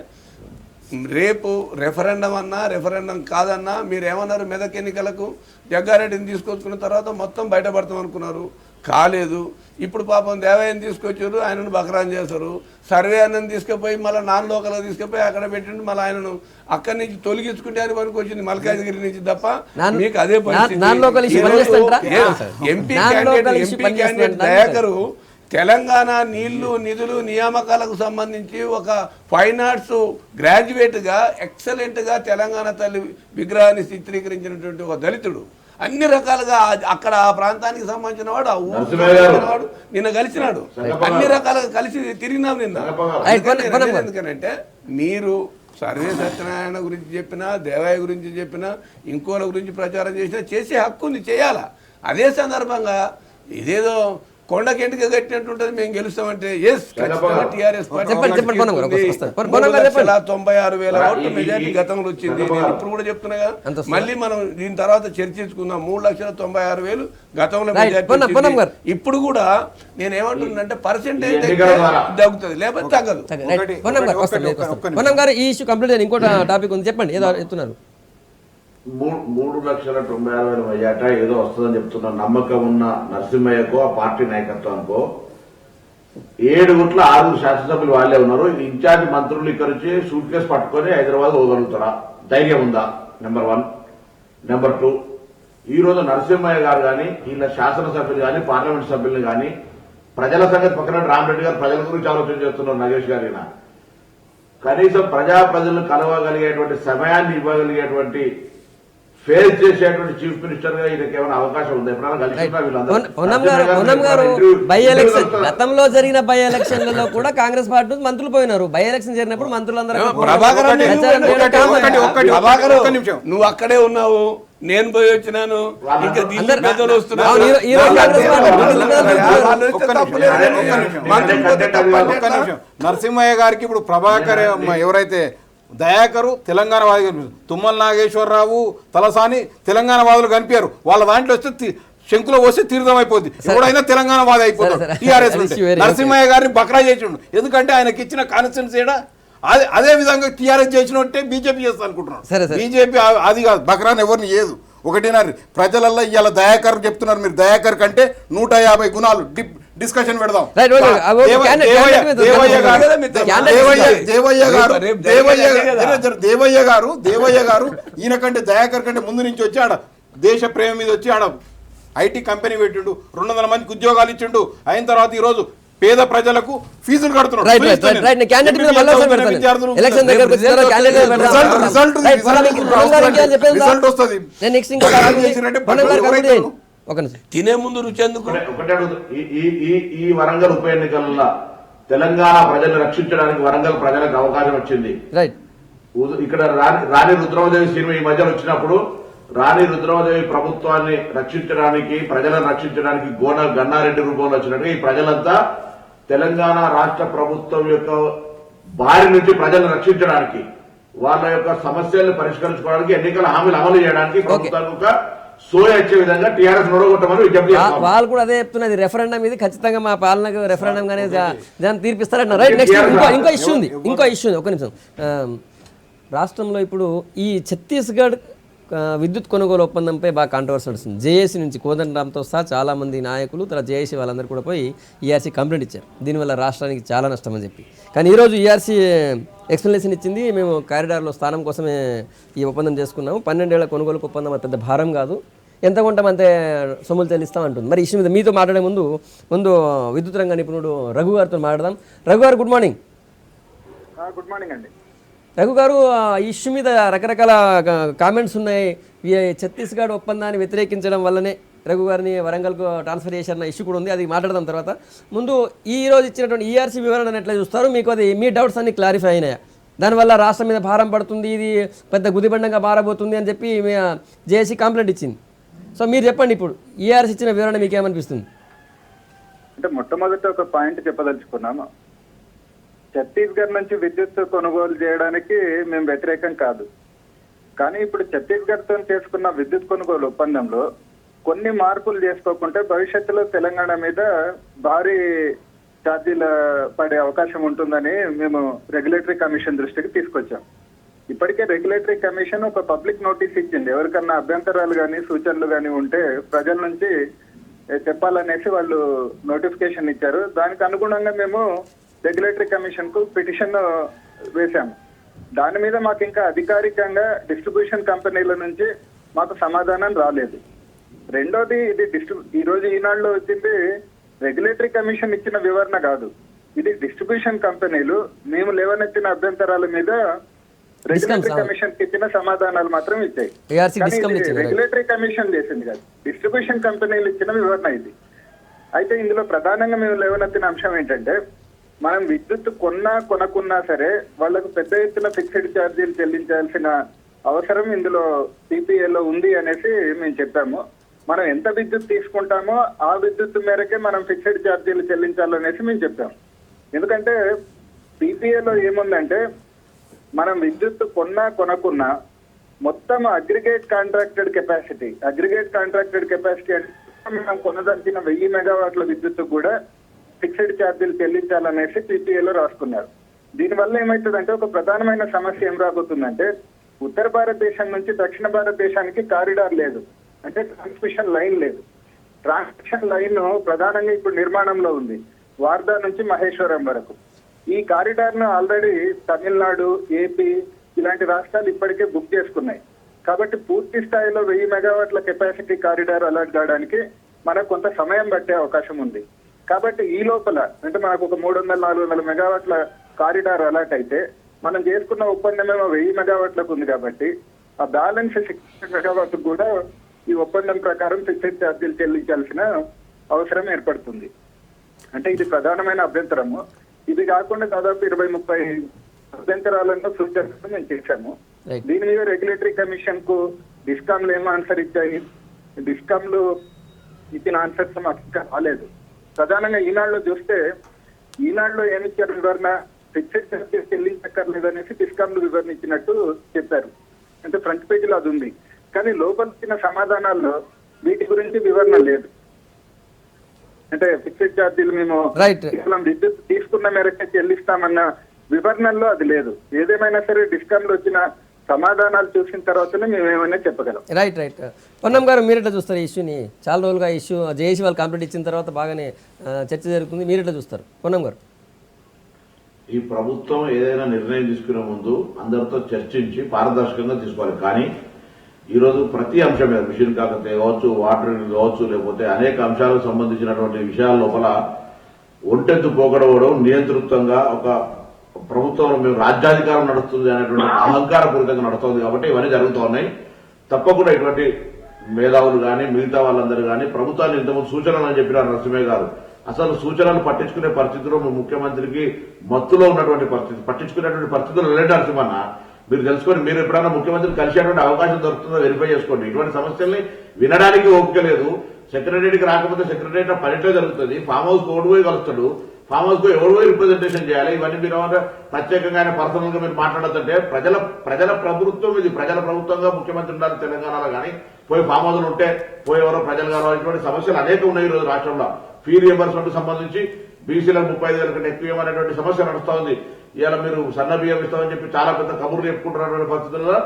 రేపు రెఫరెండం అన్నా రెఫరెండం కాదన్నా మీరు ఏమన్నారు? మెదక్ ఎన్నికలకు జగ్గారెడ్డిని తీసుకొచ్చుకున్న తర్వాత మొత్తం బయటపడతాం అనుకున్నారు, కాలేదు. ఇప్పుడు పాపం దేవయ్యని తీసుకొచ్చారు, ఆయనను బకరాన్ చేశారు. సర్వే అన్నని తీసుకుపోయి మళ్ళీ నాన్ లోకల్గా తీసుకుపోయి అక్కడ పెట్టిండు. మళ్ళీ ఆయనను అక్కడి నుంచి తొలగించుకుంటే అని పనికి వచ్చింది మల్కాజ్గిరి నుంచి తప్ప మీకు అదే పరిస్థితి. ఎంపీ క్యాండిడేట్ దయాకరు తెలంగాణ నీళ్లు నిధులు నియామకాలకు సంబంధించి ఒక ఫైన్ ఆర్ట్స్ గ్రాడ్యుయేట్గా ఎక్సలెంట్గా తెలంగాణ తల్లి విగ్రహాన్ని చిత్రీకరించినటువంటి ఒక దళితుడు. అన్ని రకాలుగా అక్కడ ఆ ప్రాంతానికి సంబంధించిన వాడు, ఆ ఊరు వాడు నిన్న కలిసినాడు. అన్ని రకాలుగా కలిసి తిరిగినాం నిన్న. ఎందుకనంటే, మీరు సర్వే సత్యనారాయణ గురించి చెప్పినా, దేవయ్య గురించి చెప్పినా, ఇంకోల గురించి ప్రచారం చేసినా చేసే హక్కు ఉంది, చేయాలా. అదే సందర్భంగా ఇదేదో కొండకెంటికి కట్టినట్టుంటది మేము గెలుస్తామంటే టీఆర్ఎస్ 96,000 ఓట్లు మెజార్టీ గతంలో వచ్చింది. నేను ఇప్పుడు కూడా చెప్తున్నాగా, మళ్ళీ మనం దీని తర్వాత చర్చించుకుందాం. 3,96,000 గతంలో మెజార్టీ. ఇప్పుడు కూడా నేను ఏమంటున్నానంటే పర్సెంటేజ్ తగ్గుతుంది, లేకపోతే తగ్గదు. ఈ ఇష్యూ కంప్లీట్. ఇంకో టాపిక్ ఉంది, చెప్పండి. ఏదో చెప్తున్నారు. 3,96,000 మెజార్టీ ఏదో వస్తుందని చెప్తున్నా. నమ్మకం ఉన్న నరసింహయ్యకో ఆ పార్టీ నాయకత్వానికో 7 ఓట్ల 6 శాసనసభ్యులు వాళ్ళే ఉన్నారు. ఇన్ఛార్జ్ మంత్రులు ఇక్కడ నుంచి సూట్ కేసు పట్టుకొని హైదరాబాద్ పోగలుగుతారా? ధైర్యం ఉందా? నెంబర్ 1. నెంబర్ 2, ఈ రోజు నరసింహయ్య గారు కానీ వీళ్ళ శాసనసభ్యులు కానీ పార్లమెంట్ సభ్యులు కానీ ప్రజల సంగతి పక్కన రామరెడ్డి గారు ప్రజల గురించి ఆలోచన చేస్తున్నారు. నగేష్ గారి కనీసం ప్రజలను కలవగలిగేటువంటి సమయాన్ని ఇవ్వగలిగేటువంటి ఫేస్ చేసేటువంటి చీఫ్ మినిస్టర్ గా ఈయనకి ఏమైనా అవకాశం ఉంది? పొన్నం గారు బై ఎలక్షన్ గతంలో జరిగిన బై ఎలక్షన్లలో కూడా కాంగ్రెస్ పార్టీ మంత్రులు పోయినారు. బై ఎలక్షన్ జరిగినప్పుడు మంత్రులందరూ నువ్వు అక్కడే ఉన్నావు, నేను పోయి వచ్చినాను, ఇంకా పెద్దలు నరసింహయ్య గారికి ఇప్పుడు ప్రభాకర్ ఎవరైతే దయాకరు తెలంగాణ వాది, తుమ్మల నాగేశ్వరరావు తలసాని తెలంగాణ వాదులు కనిపారు. వాళ్ళ దాంట్లో వస్తే శంకులో వస్తే తీర్థం అయిపోద్ది. ఎవడైనా తెలంగాణ వాది అయిపోతాడు టీఆర్ఎస్. నరసింహయ్య గారిని బక్రా చేసిండు, ఎందుకంటే ఆయనకి ఇచ్చిన కాన్స్టిట్యున్సీ అదే విధంగా టీఆర్ఎస్ చేసినట్టే బీజేపీ చేస్తా అనుకుంటున్నాను. బీజేపీ అది కాదు, బక్రాన్ ఎవరిని ఏదు. ఒకటేనారు ప్రజలల్లో ఇవాళ దయాకర్ చెప్తున్నారు, మీరు దయాకర్ కంటే 150 గుణాలు డిస్కషన్ పెడదాం. దేవయ్య గారు ఈయన కంటే దయాకర్ కంటే ముందు నుంచి వచ్చి ఆడ దేశ ప్రేమ మీద వచ్చి ఆడ ఐటీ కంపెనీ పెట్టిండు, 200 మందికి ఉద్యోగాలు ఇచ్చిండు. అయిన తర్వాత ఈ రోజు పేద ప్రజలకు ఫీజులు కడుతున్నారు. తినే ముందు రుచి ఎందుకు? ఈ వరంగల్ ఉప ఎన్నికల్లో తెలంగాణ ప్రజలను రక్షించడానికి వరంగల్ ప్రజలకు అవకాశం వచ్చింది. ఇక్కడ రాణి రుద్రమదేవి సినిమా ఈ మధ్యలో వచ్చినప్పుడు రాణి రుద్రమదేవి ప్రభుత్వాన్ని రక్షించడానికి, ప్రజలను రక్షించడానికి గన్నారెడ్డి రూపంలో వచ్చినట్టుగా ఈ ప్రజలంతా తెలంగాణ రాష్ట్ర ప్రభుత్వం యొక్క బారి నుంచి ప్రజలను రక్షించడానికి, వాళ్ళ యొక్క సమస్యలను పరిష్కరించుకోవడానికి, ఎన్నికల హామీలు అమలు చేయడానికి ప్రభుత్వానికి ఒక సోయ ఇచ్చే విధంగా టీఆర్ఎస్ నొడగొట్టమని విజ్ఞప్తి చేస్తున్నారు. వాళ్ళు కూడా అదే చెప్తున్నది. రెఫరెండం ఇది ఖచ్చితంగా మా పాలనకు రెఫరెండం గానే దాన్ని తీర్పిస్తారంటున్నారు. రైట్, నెక్స్ట్ ఇంకో ఇష్యూ ఉంది. ఒక నిమిషం. రాష్ట్రంలో ఇప్పుడు ఈ ఛత్తీస్గఢ్ విద్యుత్ కొనుగోలు ఒప్పందంపై బాగా కాంట్రవర్సీ నడుస్తుంది. జేఏసీ నుంచి కోదండరామ్తో సహా చాలామంది నాయకులు, తర్వాత జేఏసీ వాళ్ళందరూ కూడా పోయి ఈఆర్సీ కంప్లైంట్ ఇచ్చారు. దీనివల్ల రాష్ట్రానికి చాలా నష్టం అని చెప్పి. కానీ ఈరోజు ఈఆర్సీ ఎక్స్ప్లెనేషన్ ఇచ్చింది, మేము కారిడార్లో స్థానం కోసమే ఈ ఒప్పందం చేసుకున్నాము, 12 ఏళ్ల కొనుగోలు ఒప్పందం పెద్ద భారం కాదు, ఎంత కొంటామంతే సొమ్ములు చెల్లిస్తామంటుంది. మరి ఇష్యూ మీద మీతో మాట్లాడే ముందు విద్యుత్ రంగ నిపుణుడు రఘు గారితో మాట్లాడదాం. Raghu garu good morning. Good morning అండి. రఘు గారు, ఈ ఇష్యూ మీద రకరకాల కామెంట్స్ ఉన్నాయి. ఛత్తీస్గఢ్ ఒప్పందాన్ని వ్యతిరేకించడం వల్లనే రఘు గారిని వరంగల్కు ట్రాన్స్ఫర్ చేశారన్న ఇష్యూ కూడా ఉంది, అది మాట్లాడదాం తర్వాత. ముందు ఈ రోజు ఇచ్చినటువంటి ఈఆర్సీ వివరణ ఎట్లా చూస్తారు? మీకు అది మీ డౌట్స్ అన్ని క్లారిఫై అయినాయా? దానివల్ల రాష్ట్రం మీద భారం పడుతుంది, ఇది పెద్ద గుదిబండంగా మారబోతుంది అని చెప్పి జేఏసీ కంప్లైంట్ ఇచ్చింది. సో మీరు చెప్పండి, ఇప్పుడు ఈఆర్సీ ఇచ్చిన వివరణ మీకు ఏమనిపిస్తుంది? అంటే మొట్టమొదటి ఒక పాయింట్ చెప్పదలుచుకున్నాము. ఛత్తీస్గఢ్ నుంచి విద్యుత్ కొనుగోలు చేయడానికి మేము వ్యతిరేకం కాదు. కానీ ఇప్పుడు ఛత్తీస్గఢ్తో చేసుకున్న విద్యుత్ కొనుగోలు ఒప్పందంలో కొన్ని మార్పులు చేసుకోకుంటే భవిష్యత్తులో తెలంగాణ మీద భారీ ఛార్జీలు పడే అవకాశం ఉంటుందని మేము రెగ్యులేటరీ కమిషన్ దృష్టికి తీసుకొచ్చాం. ఇప్పటికే రెగ్యులేటరీ కమిషన్ ఒక పబ్లిక్ నోటీస్ ఇచ్చింది. ఎవరికన్నా అభ్యంతరాలు కానీ సూచనలు కానీ ఉంటే ప్రజల నుంచి చెప్పాలనేసి వాళ్ళు నోటిఫికేషన్ ఇచ్చారు. దానికి అనుగుణంగా మేము రెగ్యులేటరీ కమిషన్ కు పిటిషన్ వేశాము. దాని మీద మాకు ఇంకా అధికారికంగా డిస్ట్రిబ్యూషన్ కంపెనీల నుంచి మాకు సమాధానం రాలేదు. రెండోది, ఇది ఈ రోజు ఈనాడులో వచ్చింది రెగ్యులేటరీ కమిషన్ ఇచ్చిన వివరణ కాదు, ఇది డిస్ట్రిబ్యూషన్ కంపెనీలు మేము లేవనెత్తిన అభ్యంతరాల మీద రెగ్యులేటరీ కమిషన్ కి ఇచ్చిన సమాధానాలు మాత్రం ఇచ్చాయి. రెగ్యులేటరీ కమిషన్ చేసింది కాదు, డిస్ట్రిబ్యూషన్ కంపెనీలు ఇచ్చిన వివరణ ఇది. అయితే ఇందులో ప్రధానంగా మేము లేవనెత్తిన అంశం ఏంటంటే, మనం విద్యుత్ కొనుక్కున్నా సరే వాళ్లకు పెద్ద ఎత్తున ఫిక్స్డ్ ఛార్జీలు చెల్లించాల్సిన అవసరం ఇందులో సిపిఏలో ఉంది అనేసి మేము చెప్పాము. మనం ఎంత విద్యుత్ తీసుకుంటామో ఆ విద్యుత్ మేరకే మనం ఫిక్స్డ్ ఛార్జీలు చెల్లించాలనేసి మేము చెప్పాము. ఎందుకంటే సిపిఏలో ఏముందంటే, మనం విద్యుత్ కొనుక్కున్నా మొత్తం అగ్రిగేట్ కాంట్రాక్టెడ్ కెపాసిటీ అంటే మనం కొనదలిచిన 1000 మెగావాట్ల విద్యుత్ కూడా ఫిక్స్డ్ ఛార్జీలు చెల్లించాలనేసి పీపీఏలో రాసుకున్నారు. దీనివల్ల ఏమవుతుందంటే, ఒక ప్రధానమైన సమస్య ఏం రాబోతుందంటే, ఉత్తర భారతదేశం నుంచి దక్షిణ భారతదేశానికి కారిడార్ లేదు, అంటే ట్రాన్స్మిషన్ లైన్ లేదు. ట్రాన్స్మిషన్ లైన్ ప్రధానంగా ఇప్పుడు నిర్మాణంలో ఉంది, వార్దా నుంచి మహేశ్వరం వరకు. ఈ కారిడార్ ను ఆల్రెడీ తమిళనాడు, ఏపీ ఇలాంటి రాష్ట్రాలు ఇప్పటికే బుక్ చేసుకున్నాయి. కాబట్టి పూర్తి స్థాయిలో 1000 మెగావాట్ల కెపాసిటీ కారిడార్ అలాట్ కావడానికి మనకు కొంత సమయం పట్టే అవకాశం ఉంది. కాబట్టి ఈ లోపల అంటే మనకు ఒక 300-400 మెగావాట్ల కారిడార్ అలాట్ అయితే మనం చేసుకున్న ఒప్పందమేమో 1000 మెగావాట్లకు ఉంది. కాబట్టి ఆ బ్యాలెన్స్ 600 మెగావాట్లకు కూడా ఈ ఒప్పందం ప్రకారం ఫిక్స్డ్ ఛార్జీలు చెల్లించాల్సిన అవసరం ఏర్పడుతుంది. అంటే ఇది ప్రధానమైన అభ్యంతరము. ఇది కాకుండా దాదాపు 20-30 అభ్యంతరాలను సూచనలు మేము చేశాము. Right. దీని మీద రెగ్యులేటరీ కమిషన్ కు డిస్కామ్లు ఏం ఆన్సర్ ఇచ్చాయి, డిస్కామ్లు ఇచ్చిన ఆన్సర్స్ మాకు ఇంకా రాలేదు. ప్రధానంగా ఈనాడులో చూస్తే ఈనాడులో ఏమిచ్చారు వివరణ, ఫిక్స్డ్ ఛార్జెస్ చెల్లించక్కర్లేదనేసి డిస్కామ్లు వివరణ ఇచ్చినట్టు చెప్పారు. అంటే ఫ్రంట్ పేజీలో అది ఉంది, కానీ లోపల ఇచ్చిన సమాధానాల్లో వీటి గురించి వివరణ లేదు. అంటే ఫిక్స్డ్ ఛార్జీలు మేము Right. కేవలం విద్యుత్ తీసుకున్న మేరకే చెల్లిస్తామన్న వివరణలో అది లేదు. ఏదేమైనా సరే డిస్కామ్లో వచ్చిన సమాధానాలు చూసిన తర్వాతనే మేము ఏమైనా చెప్పగలం. రైట్ రైట్ పొన్నం గారు, మీరెట్లా చూస్తారు ఈ ఇష్యూని? చాలా రోజులుగా ఇష్యూ జేఏసీ వాళ్ళు కంప్లీట్ ఇచ్చిన తర్వాత బాగానే చర్చ జరుగుతుంది, మీరెట్లా చూస్తారు పొన్నం గారు? ఈ ప్రభుత్వం ఏదైనా నిర్ణయం తీసుకునే ముందు అందరితో చర్చించి పారదర్శకంగా తీసుకోవాలి. కానీ ఈరోజు ప్రతి అంశం మీద మిషన్ కాకతే కావచ్చు, వాటర్ కావచ్చు, లేకపోతే అనేక అంశాలకు సంబంధించినటువంటి విషయాల లోపల ఒంటెత్తు పోగడవడం, నియంతృత్వంగా ఒక ప్రభుత్వం మేము రాజ్యాధికారం నడుస్తుంది అనేటువంటి అహంకారపూరితంగా నడుస్తుంది. కాబట్టి ఇవన్నీ జరుగుతూ ఉన్నాయి. తప్పకుండా ఇటువంటి మేధావులు కానీ మిగతా వాళ్ళందరూ కానీ ప్రభుత్వాన్ని ఇంతకుముందు సూచనలు అని చెప్పినారు నరసింహయ్య గారు. అసలు సూచనలు పట్టించుకునే పరిస్థితిలో ముఖ్యమంత్రికి మత్తులో ఉన్నటువంటి పరిస్థితి, పట్టించుకునేటువంటి పరిస్థితులు లేని నరసింహన్న మీరు తెలుసుకొని మీరు ఎప్పుడైనా ముఖ్యమంత్రిని కలిసేటువంటి అవకాశం దొరుకుతుందో వెరిఫై చేసుకోండి. ఇటువంటి సమస్యల్ని వినడానికి ఓపిక లేదు. సెక్రటరీకి రాకపోతే సెక్రటరీ పనిట్లో జరుగుతుంది. ఫామ్ హౌస్ కు ఓడిపోయి కలుస్తాడు, ఫామ్ హౌస్ కు ఎవరు పోయి రిప్రజెంటేషన్ చేయాలి. ఇవన్నీ మీరు ప్రత్యేకంగా పర్సనల్ గా మీరు మాట్లాడదంటే ప్రజల ప్రభుత్వం ఇది, ప్రజల ప్రభుత్వంగా ముఖ్యమంత్రి ఉండాలి తెలంగాణలో. కానీ పోయి ఫామ్ హౌస్లు ఉంటే పోయి ఎవరో ప్రజలు కావాలనేటువంటి సమస్యలు అనేక ఉన్నాయి ఈ రోజు రాష్ట్రంలో. ఫీ రియంబర్స్మెంట్ సంబంధించి బీసీలకు 35,000 కంటే ఎక్కువ ఇవ్వమనేటువంటి సమస్య నడుస్తా ఉంది. ఇవాళ మీరు సన్న బియ్యం ఇస్తామని చెప్పి చాలా పెద్ద కబుర్లు చెప్పుకుంటున్నటువంటి పరిస్థితుల్లో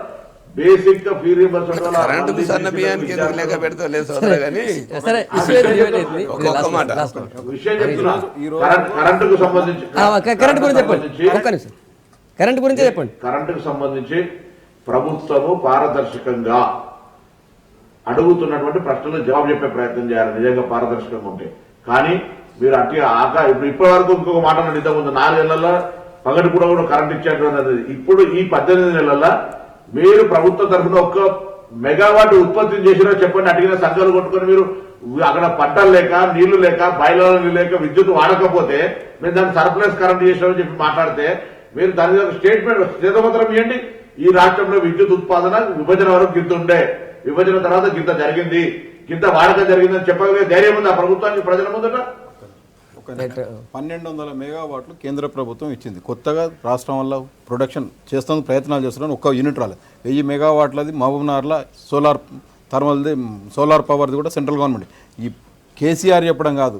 బేసిక్ గా ఫీ రియంబర్స్మెంట్ కరెంటుకు సన్న బియ్యానికి ఎందుకు లెక్క పెడతా లేదు సోదరా కానీ సరే ఒక్కొక్క మాట. విషయం చెప్తున్నా. కరెంటుకు సంబంధించి కరెంట్ గురించి చెప్పండి, ఒక్క నిమిషం కరెంట్ గురించి చెప్పండి. కరెంటుకు సంబంధించి ప్రభుత్వము పారదర్శకంగా అడుగుతున్నటువంటి ప్రశ్నలకు జవాబు చెప్పే ప్రయత్నం చేయాలి నిజంగా పారదర్శకంగా ఉంటే. కానీ మీరు ఇప్పటి వరకు ఇంకొక మాట ఇంత ముందు 4 నెలల్లో పగటి కూడా కరెంట్ ఇచ్చేటువంటి ఇప్పుడు ఈ 18 నెలల్లో మీరు ప్రభుత్వ తరఫున 1 మెగావాట్ ఉత్పత్తి చేసినా చెప్పండి. అడిగిన సంఖ్యలు కొట్టుకొని మీరు అక్కడ పంటలు లేక, నీళ్లు లేక, బాయిలర్లు లేక, విద్యుత్ వాడకపోతే మీరు దాన్ని సర్ప్లస్ కరెంట్ చేసినామని చెప్పి మాట్లాడితే మీరు దాని మీద స్టేట్మెంట్ శ్వేతపత్రం ఇవ్వండి. ఈ రాష్ట్రంలో విద్యుత్ ఉత్పాదన విభజన వరకు గింత ఉండే, విభజన తర్వాత గింత జరిగింది, గింత వాడకం జరిగిందని చెప్పగలిగే ధైర్యం ఉంది ఆ ప్రభుత్వానికి ప్రజల ముందట. 1200 మెగావాట్లు కేంద్ర ప్రభుత్వం ఇచ్చింది. కొత్తగా రాష్ట్రం వల్ల ప్రొడక్షన్ చేస్తాను ప్రయత్నాలు చేస్తున్నాను. 1 యూనిట్ రాలేదు. 1000 మెగావాట్లది మహబూబ్నగర్లో సోలార్ పవర్ది కూడా సెంట్రల్ గవర్నమెంట్. ఈ కేసీఆర్ చెప్పడం కాదు,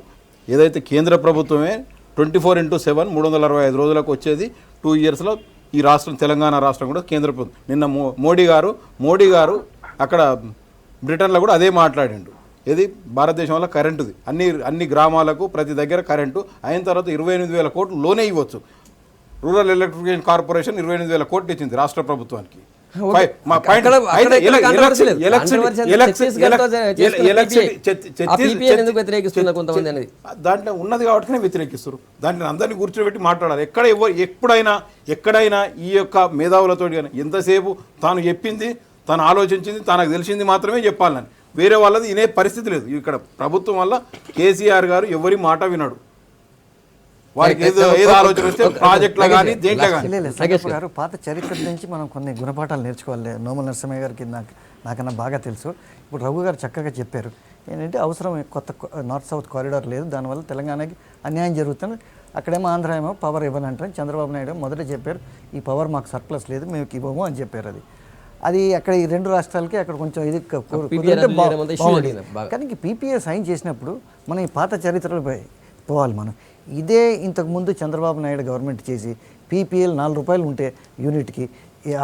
ఏదైతే కేంద్ర ప్రభుత్వమే 24/7 365 రోజులకు వచ్చేది 2 ఇయర్స్లో ఈ రాష్ట్రం తెలంగాణ రాష్ట్రం కూడా కేంద్ర ప్రభుత్వం. నిన్న మోడీ గారు అక్కడ బ్రిటన్లో కూడా అదే మాట్లాడిండు. ఇది భారతదేశంలో కరెంటుది అన్ని గ్రామాలకు ప్రతి దగ్గర కరెంటు అయిన తర్వాత 28,000 కోట్లు లోనే ఇవ్వచ్చు. రూరల్ ఎలక్ట్రిఫికేషన్ కార్పొరేషన్ 28,000 కోట్లు ఇచ్చింది రాష్ట్ర ప్రభుత్వానికి. దాంట్లో ఉన్నది కాబట్టి వ్యతిరేకిస్తారు. దాంట్లో అందరినీ కూర్చోబెట్టి మాట్లాడాలి. ఎక్కడైనా ఈ యొక్క మేధావులతో ఎంతసేపు తాను చెప్పింది, తాను ఆలోచించింది, తనకు తెలిసింది మాత్రమే చెప్పాలని, వేరే వాళ్ళది వినే పరిస్థితి లేదు. ఇక్కడ ప్రభుత్వం వల్ల కేసీఆర్ గారు ఎవరి మాట వినడు. వారికి ఏదో ఆలోచన వస్తే ప్రాజెక్టులో కానీ దేంట్లో కానీ. సంగప్ప గారు, పాత చరిత్ర నుంచి మనం కొన్ని గుణపాఠాలు నేర్చుకోవాలి. నోముల నరసింహయ్య గారికి నాకన్నా బాగా తెలుసు. ఇప్పుడు రఘు గారు చక్కగా చెప్పారు ఏంటంటే అవసరం కొత్త నార్త్ సౌత్ కారిడార్ లేదు, దానివల్ల తెలంగాణకి అన్యాయం జరుగుతుంది. అక్కడేమో ఆంధ్ర ఏమో పవర్ ఇవ్వనంటారు. చంద్రబాబు నాయుడు మొదట చెప్పారు ఈ పవర్ మాకు సర్ప్లస్ లేదు, మేము ఇవ్వము అని చెప్పారు. అది అక్కడ ఈ 2 రాష్ట్రాలకి అక్కడ కొంచెం ఇది కానీ పీపీఏ సైన్ చేసినప్పుడు మనం ఈ పాత చరిత్రలు పోవాలి. మనం ఇదే ఇంతకుముందు చంద్రబాబు నాయుడు గవర్నమెంట్ చేసి పీపీఎల్ 4 రూపాయలు ఉంటే యూనిట్కి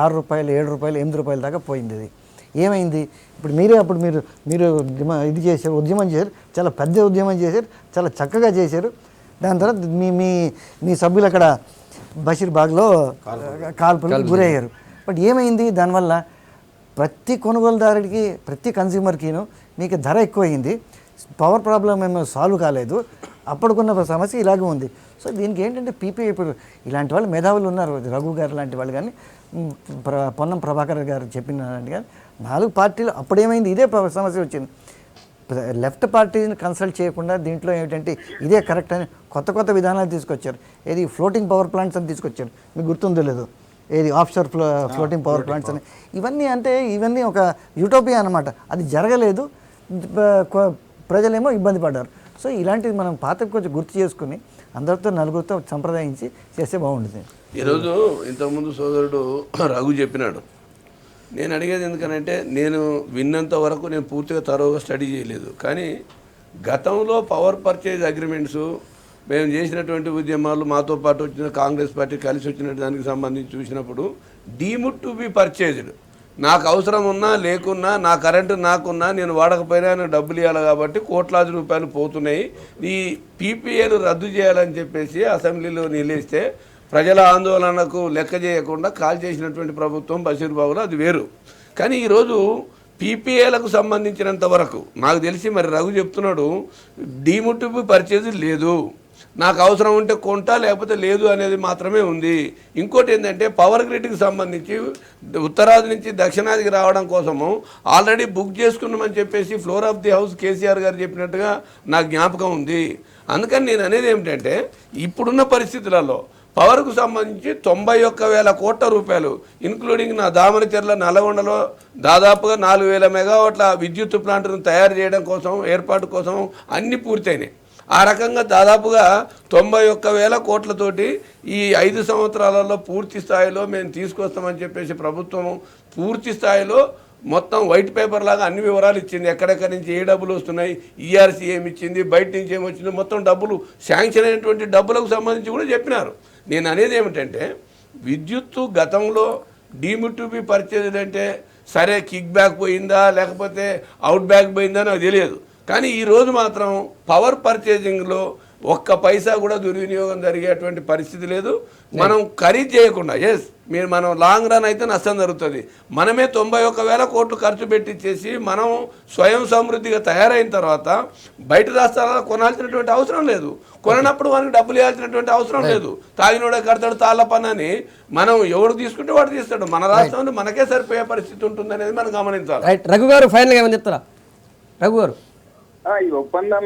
6 రూపాయలు, 7 రూపాయలు, 8 రూపాయల దాకా పోయింది. అది ఏమైంది? ఇప్పుడు మీరు ఇది చేశారు, ఉద్యమం చేశారు, చాలా పెద్ద ఉద్యమం చేశారు, చాలా చక్కగా చేశారు. దాని తర్వాత మీ సభ్యులు అక్కడ బషీర్బాగ్లో కాల్పులకు గురయ్యారు. బట్ ఏమైంది? దానివల్ల ప్రతి కొనుగోలుదారుడికి ప్రతి కన్స్యూమర్కిను మీకు ధర ఎక్కువైంది, పవర్ ప్రాబ్లం ఏమో సాల్వ్ కాలేదు, అప్పటికున్న సమస్య ఇలాగే ఉంది. సో దీనికి ఏంటంటే పీపీ ఇప్పుడు ఇలాంటి వాళ్ళు మేధావులు ఉన్నారు, రఘు గారు లాంటి వాళ్ళు కానీ పొన్నం ప్రభాకర్ గారు చెప్పిన కానీ 4 పార్టీలు అప్పుడేమైంది ఇదే సమస్య వచ్చింది. లెఫ్ట్ పార్టీని కన్సల్ట్ చేయకుండా దీంట్లో ఏమిటంటే ఇదే కరెక్ట్ అని కొత్త విధానాలు తీసుకొచ్చారు. ఏది ఫ్లోటింగ్ పవర్ ప్లాంట్స్ అని తీసుకొచ్చారు, మీకు గుర్తుందో లేదో, ఏది ఆఫ్షోర్ ఫ్లోటింగ్ పవర్ ప్లాంట్స్ అని. ఇవన్నీ ఒక యూటోపియా అనమాట. అది జరగలేదు, ప్రజలేమో ఇబ్బంది పడ్డారు. సో ఇలాంటివి మనం పాతకు కొంచెం గుర్తు చేసుకుని అందరితో నలుగురితో సంప్రదాయించి చేస్తే బాగుంటుంది. ఈరోజు ఇంతకుముందు సోదరుడు రఘు చెప్పినాడు. నేను అడిగేది ఎందుకనంటే నేను విన్నంత వరకు నేను పూర్తిగా తరోగా స్టడీ చేయలేదు, కానీ గతంలో పవర్ పర్చేజ్ అగ్రిమెంట్స్ మేము చేసినటువంటి ఉద్యమాలు, మాతో పాటు వచ్చిన కాంగ్రెస్ పార్టీ కలిసి వచ్చిన దానికి సంబంధించి చూసినప్పుడు డీమ్డ్ టు బి పర్చేజ్డ్, నాకు అవసరం ఉన్నా లేకున్నా, నా కరెంటు నాకున్నా, నేను వాడకపోయినా నాకు డబ్బులు ఇవ్వాలి కాబట్టి కోట్లాది రూపాయలు పోతున్నాయి, ఈ పీపీఏలు రద్దు చేయాలని చెప్పేసి అసెంబ్లీలో నిలేస్తే ప్రజల ఆందోళనకు లెక్క చేయకుండా కాల్ చేసినటువంటి ప్రభుత్వం బషీర్బాబులో అది వేరు. కానీ ఈరోజు పీపీఏలకు సంబంధించినంత వరకు నాకు తెలిసి మరి రఘు చెప్తున్నాడు డీమ్డ్ టు బి పర్చేజ్ లేదు, నాకు అవసరం ఉంటే కొంటా లేకపోతే లేదు అనేది మాత్రమే ఉంది. ఇంకోటి ఏంటంటే పవర్ గ్రిడ్కి సంబంధించి ఉత్తరాది నుంచి దక్షిణాదికి రావడం కోసము ఆల్రెడీ బుక్ చేసుకున్నామని చెప్పేసి floor of the house KCR గారు చెప్పినట్టుగా నాకు జ్ఞాపకం ఉంది. అందుకని నేను అనేది ఏమిటంటే ఇప్పుడున్న పరిస్థితులలో పవర్కు సంబంధించి 91,000 కోట్ల రూపాయలు ఇన్క్లూడింగ్ నా దామరచెర్ల నల్లగొండలో దాదాపుగా 4,000 మెగావాట్ల విద్యుత్ ప్లాంట్ను తయారు చేయడం కోసం ఏర్పాటు కోసం అన్నీ పూర్తయినాయి. ఆ రకంగా దాదాపుగా 91,000 కోట్లతోటి ఈ 5 సంవత్సరాలలో పూర్తి స్థాయిలో మేము తీసుకొస్తామని చెప్పేసి ప్రభుత్వం పూర్తి స్థాయిలో మొత్తం వైట్ పేపర్ లాగా అన్ని వివరాలు ఇచ్చింది. ఎక్కడెక్కడి నుంచి ఏ డబ్బులు వస్తున్నాయి, ఈఆర్సీ ఏమి ఇచ్చింది, బయట నుంచి ఏమొచ్చింది, మొత్తం డబ్బులు శాంక్షన్ అయినటువంటి డబ్బులకు సంబంధించి కూడా చెప్పినారు. నేను అనేది ఏమిటంటే విద్యుత్తు గతంలో డీమ్డ్ టు బి పర్చేజ్ అంటే సరే కిక్ బ్యాక్ పోయిందా లేకపోతే అవుట్ బ్యాక్ పోయిందా నాకు తెలియదు, కానీ ఈరోజు మాత్రం పవర్ పర్చేజింగ్లో ఒక్క పైసా కూడా దుర్వినియోగం జరిగేటువంటి పరిస్థితి లేదు. మనం ఖరీదు చేయకుండా మనం లాంగ్ రన్ అయితే నష్టం జరుగుతుంది. మనమే 91,000 కోట్లు ఖర్చు పెట్టించేసి మనం స్వయం సమృద్ధిగా తయారైన తర్వాత బయట రాష్ట్రాలలో కొనాల్సినటువంటి అవసరం లేదు, కొనప్పుడు మనకి డబ్బులు ఇవ్వాల్సినటువంటి అవసరం లేదు. తాగినోడే కడతాడు తాళ్ళ పని మనం ఎవడు తీసుకుంటే వాడు తీస్తాడు. మన రాష్ట్రంలో మనకే సరిపోయే పరిస్థితి ఉంటుంది అనేది మనం గమనించాలి. రఘు గారు ఫైనల్గా ఏమని చెప్తారా? రఘు గారు, ఈ ఒప్పందం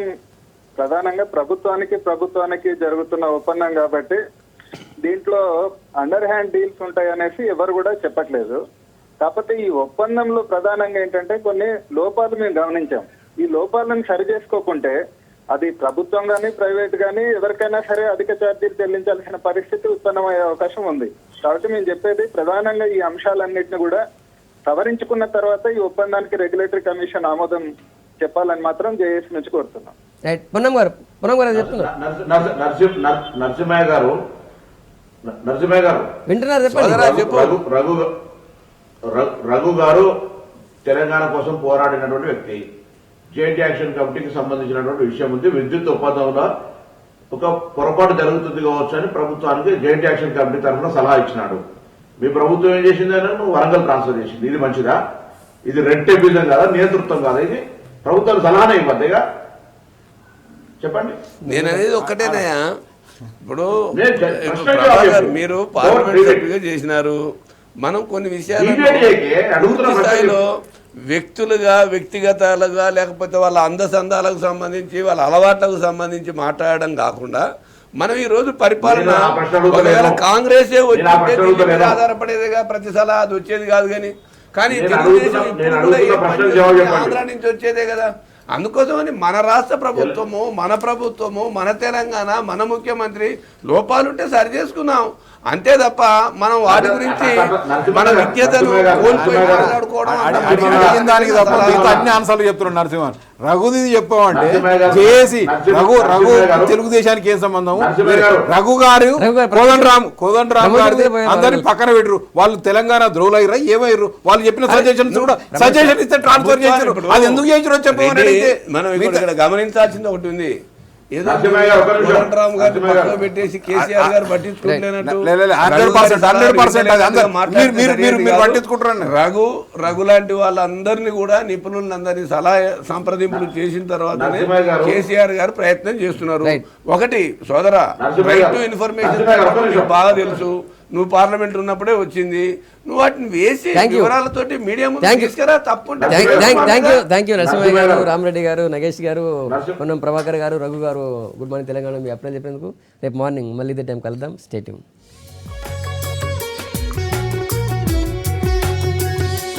ప్రధానంగా ప్రభుత్వానికి జరుగుతున్న ఒప్పందం కాబట్టి దీంట్లో అండర్ హ్యాండ్ డీల్స్ ఉంటాయి అనేసి ఎవరు కూడా చెప్పట్లేదు. కాకపోతే ఈ ఒప్పందంలో ప్రధానంగా ఏంటంటే కొన్ని లోపాలు మేము గమనించాం. ఈ లోపాలను సరి చేసుకోకుంటే అది ప్రభుత్వం కానీ ప్రైవేట్ కానీ ఎవరికైనా సరే అధిక ఛార్జీలు చెల్లించాల్సిన పరిస్థితి ఉత్పన్నమయ్యే అవకాశం ఉంది. కాబట్టి మేము చెప్పేది ప్రధానంగా ఈ అంశాలన్నింటినీ కూడా సవరించుకున్న తర్వాత ఈ ఒప్పందానికి రెగ్యులేటరీ కమిషన్ ఆమోదం చెప్పాలని మాత్రం జేఏసీ నుంచి కోరుతున్నాం. పొన్నం గారు చెప్తున్నారు. నరసింహయ్య గారు వింటున్నారు, రఘు గారు తెలంగాణ కోసం పోరాడినటువంటి వ్యక్తి. జాయింట్ యాక్షన్ కమిటీకి సంబంధించినటువంటి విషయం ఉంది. విద్యుత్ ఒప్పందంలో ఒక పొరపాటు జరుగుతుంది కావచ్చు అని ప్రభుత్వానికి జాయింట్ యాక్షన్ కమిటీ తరఫున సలహా ఇచ్చినాడు. మీ ప్రభుత్వం ఏం చేసింది అని వరంగల్ ట్రాన్స్ఫర్ చేసింది. ఇది మంచిదా? ఇది రెడ్ టేబిజం కాదా? నియంతృత్వం కాదా? ఇది ప్రభుత్వం సలహానే ఇవ్వద్దేగా? చెప్పండి. నేను అనేది ఒక్కటేనయ్యా, ఇప్పుడు మీరు పార్లమెంట్ సభ్యులుగా చేసినారు, మనం కొన్ని విషయాలు స్థాయిలో వ్యక్తులుగా వ్యక్తిగతాలుగా లేకపోతే వాళ్ళ అందసందాలకు సంబంధించి వాళ్ళ అలవాట్లకు సంబంధించి మాట్లాడడం కాకుండా మనం ఈ రోజు పరిపాలన ఒకవేళ కాంగ్రెసే వచ్చి ఆధారపడేదిగా ప్రతి సలహా అది వచ్చేది కాదు. కానీ తెలుగుదేశం ఇప్పుడు కూడా ఆంధ్ర నుంచి వచ్చేదే కదా. అందుకోసమని మన రాష్ట్ర ప్రభుత్వము మన తెలంగాణ మన ముఖ్యమంత్రి లోపాలుంటే సరి చేసుకున్నాం అంతే తప్ప మనం వాటి గురించి మన విజ్ఞతను కోల్పోయి మాట్లాడుకోవడం అన్ని ఆన్సర్లు చెప్తున్నాడు నరసింహన్. రఘుది చెప్పామంటే చేసి రఘు తెలుగుదేశానికి ఏం సంబంధం? రఘు గారు కోదండరామ్ గారి అందరినీ పక్కన పెట్టరు. వాళ్ళు తెలంగాణ ద్రోహులు అయ్యారా ఏమయ్యారు? వాళ్ళు చెప్పిన సజెషన్స్ కూడా సజెషన్ ఇస్తే ట్రాన్స్ఫర్ చేశారు. అది ఎందుకు చేసారో చెప్పండి. మనం ఇక్కడ గమనించాల్సింది ఒకటి ఉంది. ఏదో నరసింహయ్య గారు, ఒక్క నిమిషం. కోదండరామ్ గారిని నరసింహయ్య గారు. పక్కన పెట్టేసి కేసీఆర్ గారు పట్టించుకుంటున్నట్టు 100% అది అందరూ మీరు పట్టించుకుంటారండి. రఘు లాంటి వాళ్ళందరినీ కూడా నిపుణులందరినీ సలహా సంప్రదింపులు చేసిన తర్వాతనే నరసింహయ్య గారు. కేసీఆర్ గారు ప్రయత్నం చేస్తున్నారు. Right. ఒకటి సోదరా, నరసింహయ్య రైట్ గారు. టు ఇన్ఫర్మేషన్ నరసింహయ్య గారు, ఒక్క నిమిషం. బాగా తెలుసు. నువ్వు పార్లమెంట్ ఉన్నప్పుడే వచ్చింది, నువ్వు వాటిని వేసి Thank you. వివరాలతోటి మీడియా ముందు Thank you. తీసుకురా. తప్పుంటే థ్యాంక్ యూ నరసింహయ్య గారు, రామరెడ్డి గారు, నగేష్ గారు, పొన్నం ప్రభాకర్ గారు, రఘు గారు. Good morning Telangana. మీ అప్లై చెప్పినందుకు రేపు మార్నింగ్ మళ్ళీ ఇదే టైం కలుద్దాం. Stay tune.